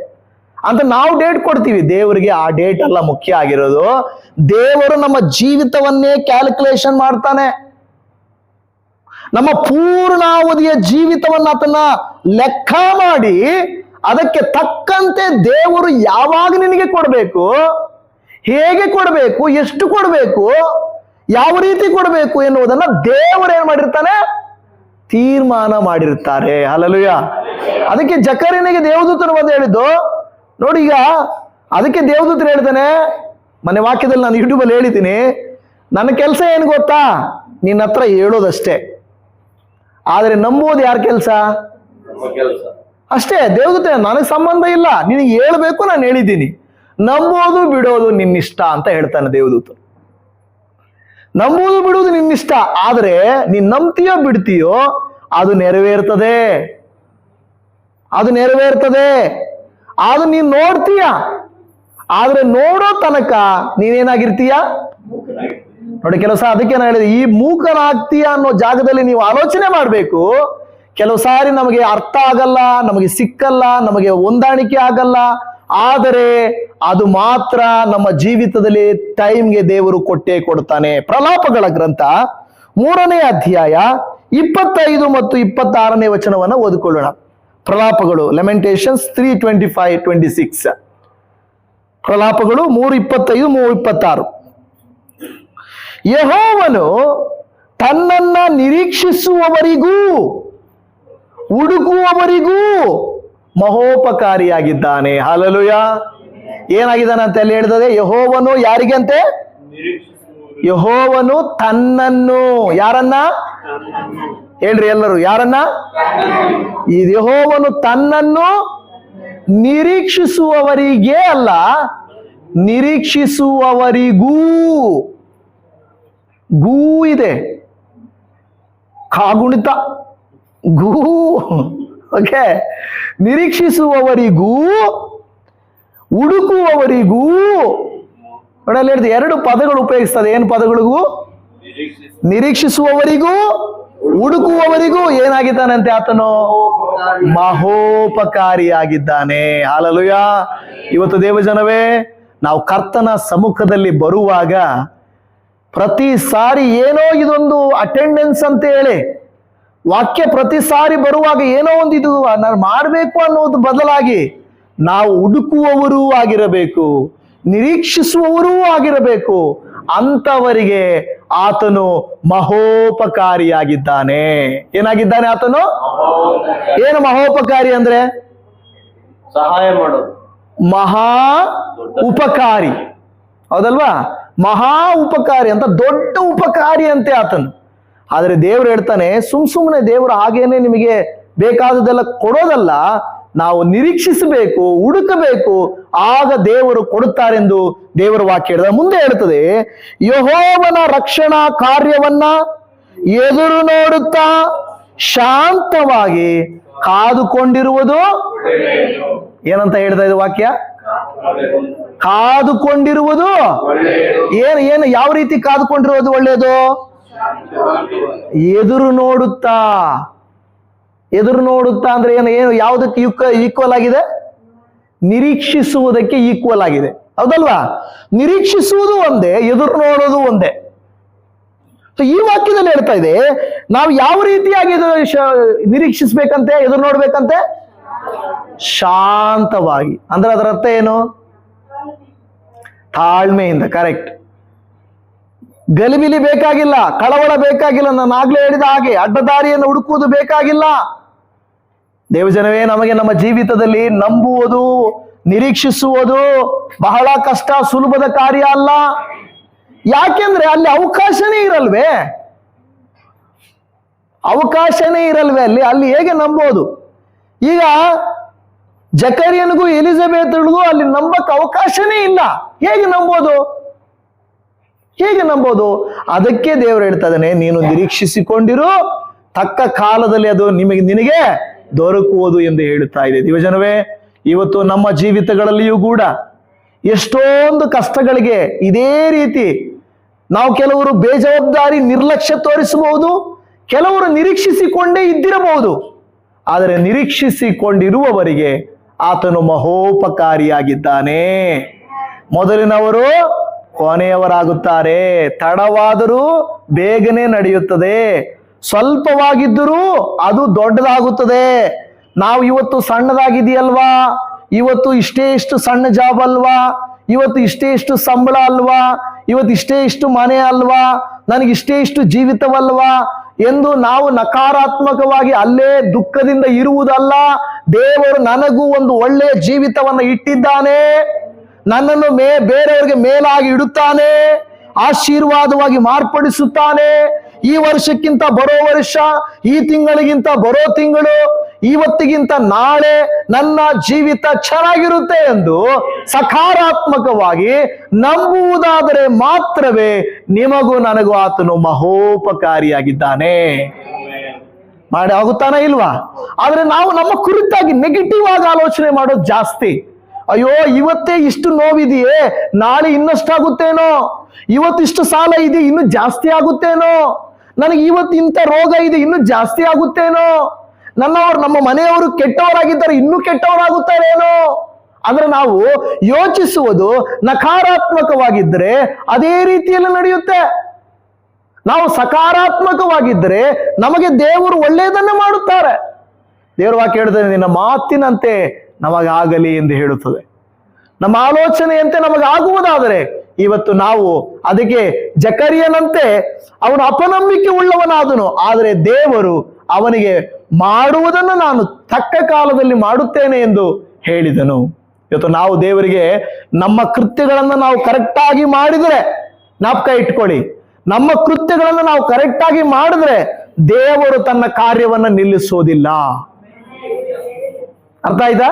ಅಂತ ನಾವು ಡೇಟ್ ಕೊಡ್ತೀವಿ. ದೇವರಿಗೆ ಆ ಡೇಟ್ ಅಲ್ಲ ಮುಖ್ಯ ಆಗಿರೋದು. ದೇವರು ನಮ್ಮ ಜೀವಿತವನ್ನೇ ಕ್ಯಾಲ್ಕುಲೇಷನ್ ಮಾಡ್ತಾನೆ. ನಮ್ಮ ಪೂರ್ಣಾವಧಿಯ ಜೀವಿತವನ್ನ ಆತನ ಲೆಕ್ಕ ಮಾಡಿ ಅದಕ್ಕೆ ತಕ್ಕಂತೆ ದೇವರು ಯಾವಾಗ ನಿನಗೆ ಕೊಡಬೇಕು, ಹೇಗೆ ಕೊಡಬೇಕು, ಎಷ್ಟು ಕೊಡಬೇಕು, ಯಾವ ರೀತಿ ಕೊಡಬೇಕು ಎನ್ನುವುದನ್ನ ದೇವರು ಏನ್ ಮಾಡಿರ್ತಾನೆ? ತೀರ್ಮಾನ ಮಾಡಿರ್ತಾರೆ. ಹಲ್ಲೆಲೂಯ. ಅದಕ್ಕೆ ಜಕರ್ಯನಿಗೆ ದೇವದೂತರು ಬಂದು ಹೇಳಿದ್ದು ನೋಡಿ. ಈಗ ಅದಕ್ಕೆ ದೇವದೂತರು ಹೇಳ್ತಾನೆ, ಮೊನ್ನೆ ವಾಕ್ಯದಲ್ಲಿ ನಾನು ಯೂಟ್ಯೂಬಲ್ಲಿ ಹೇಳಿದ್ದೀನಿ, ನನ್ನ ಕೆಲಸ ಏನು ಗೊತ್ತಾ? ನಿನ್ನ ಹತ್ರ ಹೇಳೋದಷ್ಟೇ, ಆದ್ರೆ ನಂಬುವುದು ಯಾರ ಕೆಲಸ? ಅಷ್ಟೇ. ದೇವದೂತ, ನನಗೆ ಸಂಬಂಧ ಇಲ್ಲ, ನಿನಗೆ ಹೇಳ್ಬೇಕು, ನಾನು ಹೇಳಿದ್ದೀನಿ. ನಂಬೋದು ಬಿಡೋದು ನಿನ್ನಿಷ್ಟ ಅಂತ ಹೇಳ್ತಾನೆ ದೇವದೂತ. ನಂಬುವುದು ಬಿಡುವುದು ನಿನ್ನಿಷ್ಟ, ಆದ್ರೆ ನೀನ್ ನಂಬ್ತೀಯೋ ಬಿಡ್ತೀಯೋ ಅದು ನೆರವೇರ್ತದೆ. ಅದು ನೆರವೇರ್ತದೆ. ಅದು ನೀನ್ ನೋಡ್ತೀಯ, ಆದ್ರೆ ನೋಡೋ ತನಕ ನೀನೇನಾಗಿರ್ತೀಯ? ನೋಡಿ, ಕೆಲವು ಸಾರಿ ಅದಕ್ಕೆ ನಾನು ಹೇಳಿದೆ, ಈ ಮೂಕನಾಗ್ತೀಯ ಅನ್ನೋ ಜಾಗದಲ್ಲಿ ನೀವು ಆಲೋಚನೆ ಮಾಡಬೇಕು. ಕೆಲವು ಸಾರಿ ನಮಗೆ ಅರ್ಥ ಆಗಲ್ಲ, ನಮಗೆ ಸಿಕ್ಕಲ್ಲ, ನಮಗೆ ಹೊಂದಾಣಿಕೆ ಆಗಲ್ಲ, ಆದರೆ ಅದು ಮಾತ್ರ ನಮ್ಮ ಜೀವಿತದಲ್ಲಿ ಟೈಮ್ಗೆ ದೇವರು ಕೊಟ್ಟೇ ಕೊಡ್ತಾನೆ. ಪ್ರಲಾಪಗಳ ಗ್ರಂಥ 3ನೇ ಅಧ್ಯಾಯ 25 ಮತ್ತು 26ನೇ ವಚನವನ್ನು ಓದಿಕೊಳ್ಳೋಣ. ಪ್ರಲಾಪಗಳು, ಲೆಮೆಂಟೇಷನ್ಸ್ 3:25-26. ಪ್ರಲಾಪಗಳು 3:25-26. ಯೆಹೋವನು ತನ್ನನ್ನ ನಿರೀಕ್ಷಿಸುವವರಿಗೂ ಹುಡುಕುವವರಿಗೂ ಮಹೋಪಕಾರಿಯಾಗಿದ್ದಾನೆ. ಹಲ್ಲೆಲೂಯಾ. ಏನಾಗಿದ್ದಾನೆ ಅಂತ ಅಲ್ಲಿ ಹೇಳ್ತದೆ? ಯೆಹೋವನು ಯಾರಿಗಂತೆ? ಯೆಹೋವನು ತನ್ನನ್ನು, ಯಾರನ್ನ ಹೇಳ್ರಿ ಎಲ್ಲರೂ, ಯಾರನ್ನ? ಈ ಯೆಹೋವನು ತನ್ನನ್ನು ನಿರೀಕ್ಷಿಸುವವರಿಗೆ ಅಲ್ಲ, ನಿರೀಕ್ಷಿಸುವವರಿಗೂ. ಗೂ ಇದೆ, ಕಾಗುಣಿತ ಗೂ. ಓಕೆ, ನಿರೀಕ್ಷಿಸುವವರಿಗೂ ಹುಡುಕುವವರಿಗೂ. ನೋಡಲ್ಲಿ ಹೇಳಿದೆ, ಎರಡು ಪದಗಳು ಉಪಯೋಗಿಸ್ತದೆ. ಏನು ಪದಗಳಿಗೂ? ನಿರೀಕ್ಷಿಸುವವರಿಗೂ ಹುಡುಕುವವರಿಗೂ ಏನಾಗಿದ್ದಾನಂತೆ ಆತನು? ಮಹೋಪಕಾರಿಯಾಗಿದ್ದಾನೆ. ಹಾಲೆಲೂಯಾ. ಇವತ್ತು ದೇವಜನವೇ, ನಾವು ಕರ್ತನ ಸಮ್ಮುಖದಲ್ಲಿ ಬರುವಾಗ ಪ್ರತಿ ಸಾರಿ ಏನೋ ಇದೊಂದು ಅಟೆಂಡೆನ್ಸ್ ಅಂತ ಹೇಳಿ ವಾಕ್ಯ ಪ್ರತಿ ಸಾರಿ ಬರುವಾಗ ಏನೋ ಒಂದು ಇದು ನಾನು ಮಾಡಬೇಕು ಅನ್ನೋದು ಬದಲಾಗಿ ನಾವು ಹುಡುಕುವವರೂ ಆಗಿರಬೇಕು, ನಿರೀಕ್ಷಿಸುವವರೂ ಆಗಿರಬೇಕು. ಅಂಥವರಿಗೆ ಆತನು ಮಹೋಪಕಾರಿಯಾಗಿದ್ದಾನೆ. ಏನಾಗಿದ್ದಾನೆ ಆತನು? ಏನು ಮಹೋಪಕಾರಿ ಅಂದ್ರೆ? ಸಹಾಯ ಮಾಡೋದು, ಮಹಾ ಉಪಕಾರಿ. ಹೌದಲ್ವಾ? ಮಹಾ ಉಪಕಾರಿ ಅಂತ, ದೊಡ್ಡ ಉಪಕಾರಿ ಅಂತೆ ಆತನು. ಆದ್ರೆ ದೇವರು ಹೇಳ್ತಾನೆ, ಸುಮ್ಮನೆ ದೇವರು ಹಾಗೇನೆ ನಿಮಗೆ ಬೇಕಾದದೆಲ್ಲ ಕೊಡೋದಲ್ಲ, ನಾವು ನಿರೀಕ್ಷಿಸಬೇಕು, ಹುಡುಕಬೇಕು, ಆಗ ದೇವರು ಕೊಡುತ್ತಾರೆಂದು ದೇವರ ವಾಕ್ಯ ಹೇಳಿದ. ಮುಂದೆ ಹೇಳ್ತದೆ, ಯೆಹೋವನ ರಕ್ಷಣಾ ಕಾರ್ಯವನ್ನ ಎದುರು ನೋಡುತ್ತಾ ಶಾಂತವಾಗಿ ಕಾದುಕೊಂಡಿರುವುದು. ಏನಂತ ಹೇಳ್ತಾ ಇದೆ ವಾಕ್ಯ? ಕಾದುಕೊಂಡಿರುವುದು. ಏನು ಯಾವ ರೀತಿ ಕಾದುಕೊಂಡಿರುವುದು ಒಳ್ಳೆಯದು? ಎದುರು ನೋಡುತ್ತಾ. ಎದುರು ನೋಡುತ್ತಾ ಅಂದ್ರೆ ಏನು? ಯಾವುದಕ್ಕೆ ಈಕ್ವಲ್ ಆಗಿದೆ? ನಿರೀಕ್ಷಿಸುವುದಕ್ಕೆ ಈಕ್ವಲ್ ಆಗಿದೆ. ಹೌದಲ್ವಾ? ನಿರೀಕ್ಷಿಸುವುದು ಒಂದೇ, ಎದುರು ನೋಡೋದು ಒಂದೇ. ಈ ವಾಕ್ಯದಲ್ಲಿ ಹೇಳ್ತಾ ಇದೆ, ನಾವು ಯಾವ ರೀತಿಯಾಗಿ ನಿರೀಕ್ಷಿಸ್ಬೇಕಂತೆ, ಎದುರು ನೋಡ್ಬೇಕಂತೆ? ಶಾಂತವಾಗಿ. ಅಂದ್ರೆ ಅದರ ಅರ್ಥ ಏನು? ತಾಳ್ಮೆಯಿಂದ. ಕರೆಕ್ಟ್. ಗಲಿಬಿಲಿ ಬೇಕಾಗಿಲ್ಲ, ಕಳವಳ ಬೇಕಾಗಿಲ್ಲ. ನಾನು ಆಗ್ಲೇ ಹೇಳಿದ ಹಾಗೆ ಅಡ್ಡದಾರಿಯನ್ನು ಹುಡುಕುವುದು ಬೇಕಾಗಿಲ್ಲ. ದೇವಜನವೇ, ನಮಗೆ ನಮ್ಮ ಜೀವಿತದಲ್ಲಿ ನಂಬುವುದು, ನಿರೀಕ್ಷಿಸುವುದು ಬಹಳ ಕಷ್ಟ, ಸುಲಭದ ಕಾರ್ಯ ಅಲ್ಲ. ಯಾಕೆಂದ್ರೆ ಅಲ್ಲಿ ಅವಕಾಶನೇ ಇರಲ್ವೇ? ಅವಕಾಶನೇ ಇರಲ್ವೇ ಅಲ್ಲಿ ಹೇಗೆ ನಂಬೋದು? ಈಗ ಜಕರಿಯನಿಗೂ ಎಲಿಜಬೆತ್ಗೂ ಅಲ್ಲಿ ನಂಬಕ್ಕೆ ಅವಕಾಶನೇ ಇಲ್ಲ. ಹೇಗೆ ನಂಬೋದು? ಹೇಗೆ ನಂಬೋದು? ಅದಕ್ಕೆ ದೇವರು ಹೇಳ್ತಾ ಇದ್ದಾನೆ, ನೀನು ನಿರೀಕ್ಷಿಸಿಕೊಂಡಿರು, ತಕ್ಕ ಕಾಲದಲ್ಲಿ ಅದು ನಿನಗೆ ದೊರಕುವುದು ಎಂದು ಹೇಳುತ್ತಾ ಇದೆ. ದೇವಜನವೇ, ಇವತ್ತು ನಮ್ಮ ಜೀವಿತಗಳಲ್ಲಿಯೂ ಕೂಡ ಎಷ್ಟೊಂದು ಕಷ್ಟಗಳಿಗೆ ಇದೇ ರೀತಿ ನಾವು ಕೆಲವರು ಬೇಜವಾಬ್ದಾರಿ ನಿರ್ಲಕ್ಷ್ಯ ತೋರಿಸಬಹುದು, ಕೆಲವರು ನಿರೀಕ್ಷಿಸಿಕೊಂಡೇ ಇದ್ದಿರಬಹುದು. ಆದರೆ ನಿರೀಕ್ಷಿಸಿಕೊಂಡಿರುವವರಿಗೆ ಆತನು ಮಹೋಪಕಾರಿಯಾಗಿದ್ದಾನೆ. ಮೊದಲಿನವರು ಕೊನೆಯವರಾಗುತ್ತಾರೆ, ತಡವಾದರೂ ಬೇಗನೆ ನಡೆಯುತ್ತದೆ, ಸ್ವಲ್ಪವಾಗಿದ್ದರೂ ಅದು ದೊಡ್ಡದಾಗುತ್ತದೆ. ನಾವು ಇವತ್ತು ಸಣ್ಣದಾಗಿದೆಯಲ್ವಾ, ಇವತ್ತು ಇಷ್ಟು ಸಣ್ಣ ಜಾಬ್ ಅಲ್ವಾ, ಇವತ್ತು ಇಷ್ಟು ಸಂಬಳ ಅಲ್ವಾ, ಇವತ್ತು ಇಷ್ಟು ಮನೆ ಅಲ್ವಾ, ನನಗಿಷ್ಟು ಜೀವಿತವಲ್ವಾ ಎಂದು ನಾವು ನಕಾರಾತ್ಮಕವಾಗಿ ಅಲ್ಲೇ ದುಃಖದಿಂದ ಇರುವುದಲ್ಲ. ದೇವರು ನನಗೂ ಒಂದು ಒಳ್ಳೆಯ ಜೀವಿತವನ್ನು ಇಟ್ಟಿದ್ದಾನೆ, ನನ್ನನ್ನು ಬೇರೆಯವರಿಗೆ ಮೇಲಾಗಿ ಇಡುತ್ತಾನೆ, ಆಶೀರ್ವಾದವಾಗಿ ಮಾರ್ಪಡಿಸುತ್ತಾನೆ. ಈ ವರ್ಷಕ್ಕಿಂತ ಬರೋ ವರ್ಷ, ಈ ತಿಂಗಳಿಗಿಂತ ಬರೋ ತಿಂಗಳು, ಇವತ್ತಿಗಿಂತ ನಾಳೆ ನನ್ನ ಜೀವಿತ ಚೆನ್ನಾಗಿರುತ್ತೆ ಎಂದು ಸಕಾರಾತ್ಮಕವಾಗಿ ನಂಬುವುದಾದರೆ ಮಾತ್ರವೇ ನಿಮಗೂ ನನಗೂ ಆತನು ಮಹೋಪಕಾರಿಯಾಗಿದ್ದಾನೆ. ಮಾಡಿ ಆಗುತ್ತಾನ ಇಲ್ವಾ? ಆದ್ರೆ ನಾವು ನಮ್ಮ ಕುರಿತಾಗಿ ನೆಗೆಟಿವ್ ಆಗಿ ಆಲೋಚನೆ ಮಾಡೋದು ಜಾಸ್ತಿ. ಅಯ್ಯೋ, ಇವತ್ತೇ ಇಷ್ಟು ನೋವಿದೆಯೇ, ನಾಳೆ ಇನ್ನಷ್ಟಾಗುತ್ತೇನೋ, ಇವತ್ತಿಷ್ಟು ಸಾಲ ಇದೆ ಇನ್ನು ಜಾಸ್ತಿ ಆಗುತ್ತೇನೋ, ನನಗೆ ಇವತ್ತು ಇಂಥ ರೋಗ ಇದೆ ಇನ್ನು ಜಾಸ್ತಿ ಆಗುತ್ತೇನೋ, ನಮ್ಮ ಮನೆಯವರು ಕೆಟ್ಟವರಾಗಿದ್ದಾರೆ ಇನ್ನೂ ಕೆಟ್ಟವರಾಗುತ್ತಾರೇನೋ. ಅಂದ್ರೆ ನಾವು ಯೋಚಿಸುವುದು ನಕಾರಾತ್ಮಕವಾಗಿದ್ದರೆ ಅದೇ ರೀತಿಯಲ್ಲಿ ನಡೆಯುತ್ತೆ. ನಾವು ಸಕಾರಾತ್ಮಕವಾಗಿದ್ದರೆ ನಮಗೆ ದೇವರು ಒಳ್ಳೆಯದನ್ನೇ ಮಾಡುತ್ತಾರೆ. ದೇವರ ವಾಕ್ಯ ಹೇಳ್ತದೆ, ನಿನ್ನ ಮಾತಿನಂತೆ ನಮಗಾಗಲಿ ಎಂದು ಹೇಳುತ್ತದೆ. ನಮ್ಮ ಆಲೋಚನೆಯಂತೆ ನಮಗಾಗುವುದಾದರೆ ಇವತ್ತು ನಾವು ಅದಕ್ಕೆ ಜಕರಿಯನಂತೆ ಅವನು ಅಪನಂಬಿಕೆ ಉಳ್ಳವನಾದನು, ಆದರೆ ದೇವರು ಅವನಿಗೆ ಮಾಡುವುದನ್ನು ನಾನು ತಕ್ಕ ಕಾಲದಲ್ಲಿ ಮಾಡುತ್ತೇನೆ ಎಂದು ಹೇಳಿದನು. ಇವತ್ತು ನಾವು ದೇವರಿಗೆ ನಮ್ಮ ಕೃತ್ಯಗಳನ್ನು ನಾವು ಕರೆಕ್ಟಾಗಿ ಮಾಡಿದರೆ, ಜ್ಞಾಪಕ ಇಟ್ಕೊಳ್ಳಿ, ನಮ್ಮ ಕೃತ್ಯಗಳನ್ನು ನಾವು ಕರೆಕ್ಟಾಗಿ ಮಾಡಿದ್ರೆ ದೇವರು ತನ್ನ ಕಾರ್ಯವನ್ನು ನಿಲ್ಲಿಸೋದಿಲ್ಲ. ಅರ್ಥ ಆಯ್ತಾ?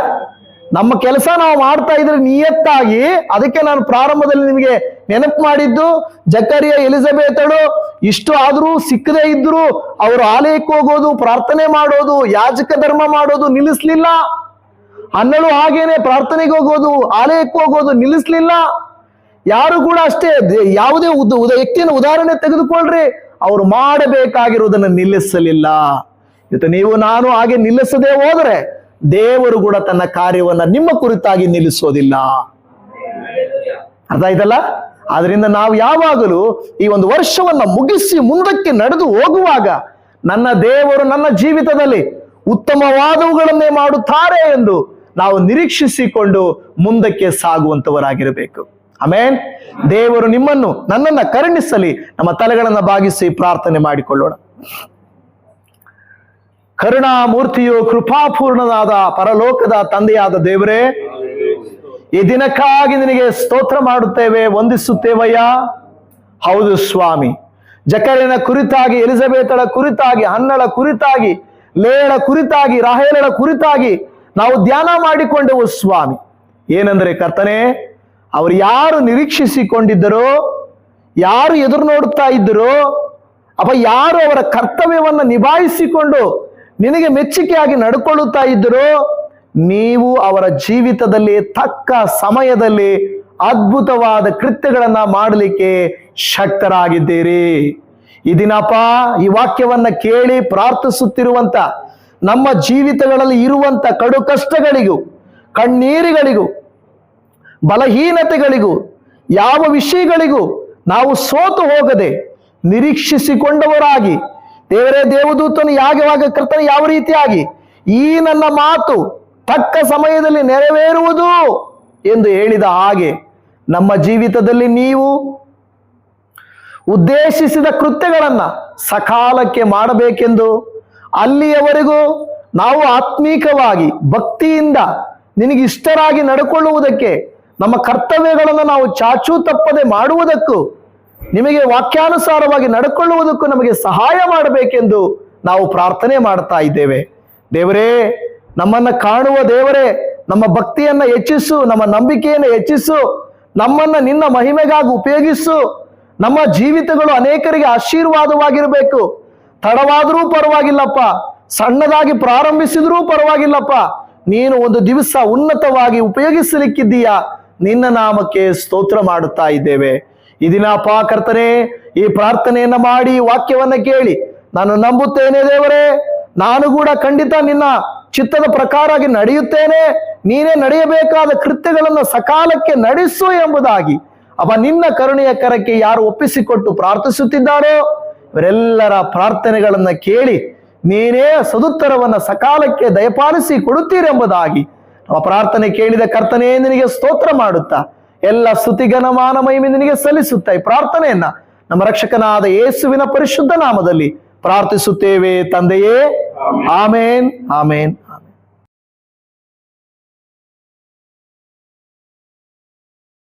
ನಮ್ಮ ಕೆಲಸ ನಾವು ಮಾಡ್ತಾ ಇದ್ರೆ ನಿಯತ್ತಾಗಿ, ಅದಕ್ಕೆ ನಾನು ಪ್ರಾರಂಭದಲ್ಲಿ ನಿಮಗೆ ನೆನಪು ಮಾಡಿದ್ದು, ಜಕರಿಯ ಎಲಿಜಬೆತಳು ಇಷ್ಟು ಆದ್ರೂ ಸಿಕ್ಕದೇ ಇದ್ರು ಅವರು ಆಲಯಕ್ಕೆ ಹೋಗೋದು, ಪ್ರಾರ್ಥನೆ ಮಾಡೋದು, ಯಾಜಕ ಧರ್ಮ ಮಾಡೋದು ನಿಲ್ಲಿಸ್ಲಿಲ್ಲ. ಅನ್ನಳು ಹಾಗೇನೆ ಪ್ರಾರ್ಥನೆಗೆ ಹೋಗೋದು, ಆಲಯಕ್ಕೆ ಹೋಗೋದು ನಿಲ್ಲಿಸ್ಲಿಲ್ಲ. ಯಾರು ಕೂಡ ಅಷ್ಟೇ, ಯಾವುದೇ ವ್ಯಕ್ತಿಯನ್ನು ಉದಾಹರಣೆ ತೆಗೆದುಕೊಳ್ಳ್ರಿ, ಅವರು ಮಾಡಬೇಕಾಗಿರುವುದನ್ನು ನಿಲ್ಲಿಸಲಿಲ್ಲ. ಇವತ್ತು ನೀವು ನಾನು ಹಾಗೆ ನಿಲ್ಲಿಸದೆ ಹೋದರೆ ದೇವರು ಕೂಡ ತನ್ನ ಕಾರ್ಯವನ್ನ ನಿಮ್ಮ ಕುರಿತಾಗಿ ನಿಲ್ಲಿಸೋದಿಲ್ಲ. ಅರ್ಥ ಆಯ್ತಲ್ಲ? ಆದ್ರಿಂದ ನಾವು ಯಾವಾಗಲೂ ಈ ಒಂದು ವರ್ಷವನ್ನ ಮುಗಿಸಿ ಮುಂದಕ್ಕೆ ನಡೆದು ಹೋಗುವಾಗ ನನ್ನ ದೇವರು ನನ್ನ ಜೀವಿತದಲ್ಲಿ ಉತ್ತಮವಾದವುಗಳನ್ನೇ ಮಾಡುತ್ತಾರೆ ಎಂದು ನಾವು ನಿರೀಕ್ಷಿಸಿಕೊಂಡು ಮುಂದಕ್ಕೆ ಸಾಗುವಂತವರಾಗಿರಬೇಕು. ಆಮೇನ್. ದೇವರು ನಿಮ್ಮನ್ನು ನನ್ನನ್ನ ಕರುಣಿಸಲಿ. ನಮ್ಮ ತಲೆಗಳನ್ನ ಬಾಗಿಸಿ ಪ್ರಾರ್ಥನೆ ಮಾಡಿಕೊಳ್ಳೋಣ. ಕರುಣಾಮೂರ್ತಿಯು ಕೃಪಾಪೂರ್ಣನಾದ ಪರಲೋಕದ ತಂದೆಯಾದ ದೇವರೇ, ಈ ದಿನಕ್ಕಾಗಿ ನಿನಗೆ ಸ್ತೋತ್ರ ಮಾಡುತ್ತೇವೆ, ವಂದಿಸುತ್ತೇವಯ್ಯ. ಹೌದು ಸ್ವಾಮಿ, ಜಕರಿಯನ ಕುರಿತಾಗಿ, ಎಲಿಜಬೆತಳ ಕುರಿತಾಗಿ, ಹನ್ನಳ ಕುರಿತಾಗಿ, ಲೇಯಳ ಕುರಿತಾಗಿ, ರಾಹೇಲಳ ಕುರಿತಾಗಿ ನಾವು ಧ್ಯಾನ ಮಾಡಿಕೊಂಡೆವು ಸ್ವಾಮಿ. ಏನಂದ್ರೆ ಕರ್ತನೆ, ಅವರು ಯಾರು ನಿರೀಕ್ಷಿಸಿಕೊಂಡಿದ್ದರೋ, ಯಾರು ಎದುರು ನೋಡುತ್ತಾ ಇದ್ದರೋ, ಯಾರು ಅವರ ಕರ್ತವ್ಯವನ್ನ ನಿಭಾಯಿಸಿಕೊಂಡು ನಿನಗೆ ಮೆಚ್ಚುಗೆಯಾಗಿ ನಡ್ಕೊಳ್ಳುತ್ತಾ ಇದ್ದರೋ, ನೀವು ಅವರ ಜೀವಿತದಲ್ಲಿ ತಕ್ಕ ಸಮಯದಲ್ಲಿ ಅದ್ಭುತವಾದ ಕೃತ್ಯಗಳನ್ನ ಮಾಡಲಿಕ್ಕೆ ಶಕ್ತರಾಗಿದ್ದೀರಿ. ಈ ದಿನಪ್ಪ ಈ ವಾಕ್ಯವನ್ನ ಕೇಳಿ ಪ್ರಾರ್ಥಿಸುತ್ತಿರುವಂತ ನಮ್ಮ ಜೀವಿತಗಳಲ್ಲಿ ಇರುವಂತ ಕಡು ಕಷ್ಟಗಳಿಗೂ, ಕಣ್ಣೀರುಗಳಿಗೂ, ಬಲಹೀನತೆಗಳಿಗೂ, ಯಾವ ವಿಷಯಗಳಿಗೂ ನಾವು ಸೋತು ಹೋಗದೆ ನಿರೀಕ್ಷಿಸಿಕೊಂಡವರಾಗಿ, ದೇವರೇ, ದೇವದೂತನು ಯಾವಾಗ ಕರ್ತನೆ ಯಾವ ರೀತಿಯಾಗಿ ಈ ನನ್ನ ಮಾತು ತಕ್ಕ ಸಮಯದಲ್ಲಿ ನೆರವೇರುವುದು ಎಂದು ಹೇಳಿದ ಹಾಗೆ ನಮ್ಮ ಜೀವಿತದಲ್ಲಿ ನೀವು ಉದ್ದೇಶಿಸಿದ ಕೃತ್ಯಗಳನ್ನ ಸಕಾಲಕ್ಕೆ ಮಾಡಬೇಕೆಂದು, ಅಲ್ಲಿಯವರೆಗೂ ನಾವು ಆತ್ಮೀಕವಾಗಿ ಭಕ್ತಿಯಿಂದ ನಿನಗಿಷ್ಟರಾಗಿ ನಡ್ಕೊಳ್ಳುವುದಕ್ಕೆ, ನಮ್ಮ ಕರ್ತವ್ಯಗಳನ್ನು ನಾವು ಚಾಚೂ ತಪ್ಪದೆ ಮಾಡುವುದಕ್ಕೂ, ನಿಮಗೆ ವಾಕ್ಯಾನುಸಾರವಾಗಿ ನಡ್ಕೊಳ್ಳುವುದಕ್ಕೂ ನಮಗೆ ಸಹಾಯ ಮಾಡಬೇಕೆಂದು ನಾವು ಪ್ರಾರ್ಥನೆ ಮಾಡ್ತಾ ಇದ್ದೇವೆ. ದೇವರೇ, ನಮ್ಮನ್ನ ಕಾಣುವ ದೇವರೇ, ನಮ್ಮ ಭಕ್ತಿಯನ್ನ ಹೆಚ್ಚಿಸು, ನಮ್ಮ ನಂಬಿಕೆಯನ್ನು ಹೆಚ್ಚಿಸು, ನಮ್ಮನ್ನ ನಿನ್ನ ಮಹಿಮೆಗಾಗಿ ಉಪಯೋಗಿಸು. ನಮ್ಮ ಜೀವಿತಗಳು ಅನೇಕರಿಗೆ ಆಶೀರ್ವಾದವಾಗಿರಬೇಕು. ತಡವಾದರೂ ಪರವಾಗಿಲ್ಲಪ್ಪ, ಸಣ್ಣದಾಗಿ ಪ್ರಾರಂಭಿಸಿದ್ರೂ ಪರವಾಗಿಲ್ಲಪ್ಪ, ನೀನು ಒಂದು ದಿವಸ ಉನ್ನತವಾಗಿ ಉಪಯೋಗಿಸಲಿಕ್ಕಿದ್ದೀಯಾ. ನಿನ್ನ ನಾಮಕ್ಕೆ ಸ್ತೋತ್ರ ಮಾಡುತ್ತಾ ಇದ್ದೇವೆ. ಈ ದಿನ ಕರ್ತನೆ, ಈ ಪ್ರಾರ್ಥನೆಯನ್ನ ಮಾಡಿ ವಾಕ್ಯವನ್ನ ಕೇಳಿ ನಾನು ನಂಬುತ್ತೇನೆ ದೇವರೇ, ನಾನು ಕೂಡ ಖಂಡಿತ ನಿನ್ನ ಚಿತ್ತದ ಪ್ರಕಾರವಾಗಿ ನಡೆಯುತ್ತೇನೆ. ನೀನೇ ನಡೆಯಬೇಕಾದ ಕೃತ್ಯಗಳನ್ನು ಸಕಾಲಕ್ಕೆ ನಡೆಸು ಎಂಬುದಾಗಿ ನಿನ್ನ ಕರುಣೆಯ ಕರಕ್ಕೆ ಯಾರು ಒಪ್ಪಿಸಿಕೊಟ್ಟು ಪ್ರಾರ್ಥಿಸುತ್ತಿದ್ದಾರೋ ಇವರೆಲ್ಲರ ಪ್ರಾರ್ಥನೆಗಳನ್ನ ಕೇಳಿ ನೀನೇ ಸದುತ್ತರವನ್ನ ಸಕಾಲಕ್ಕೆ ದಯಪಾಲಿಸಿ ಕೊಡುತ್ತೀರೆಂಬುದಾಗಿ ನಮ್ಮ ಪ್ರಾರ್ಥನೆ ಕೇಳಿದ ಕರ್ತನೇ ನಿನಗೆ ಸ್ತೋತ್ರ ಮಾಡುತ್ತಾ ಎಲ್ಲ ಸ್ತುತಿಗನ ಮಾನ ಮಹಿಮೆ ನಿನಗೆ ಸಲ್ಲಿಸುತ್ತಾ ಈ ಪ್ರಾರ್ಥನೆಯನ್ನ ನಮ್ಮ ರಕ್ಷಕನಾದ ಯೇಸುವಿನ ಪರಿಶುದ್ಧ ನಾಮದಲ್ಲಿ ಪ್ರಾರ್ಥಿಸುತ್ತೇವೆ ತಂದೆಯೇ. ಆಮೇನ್, ಆಮೇನ್.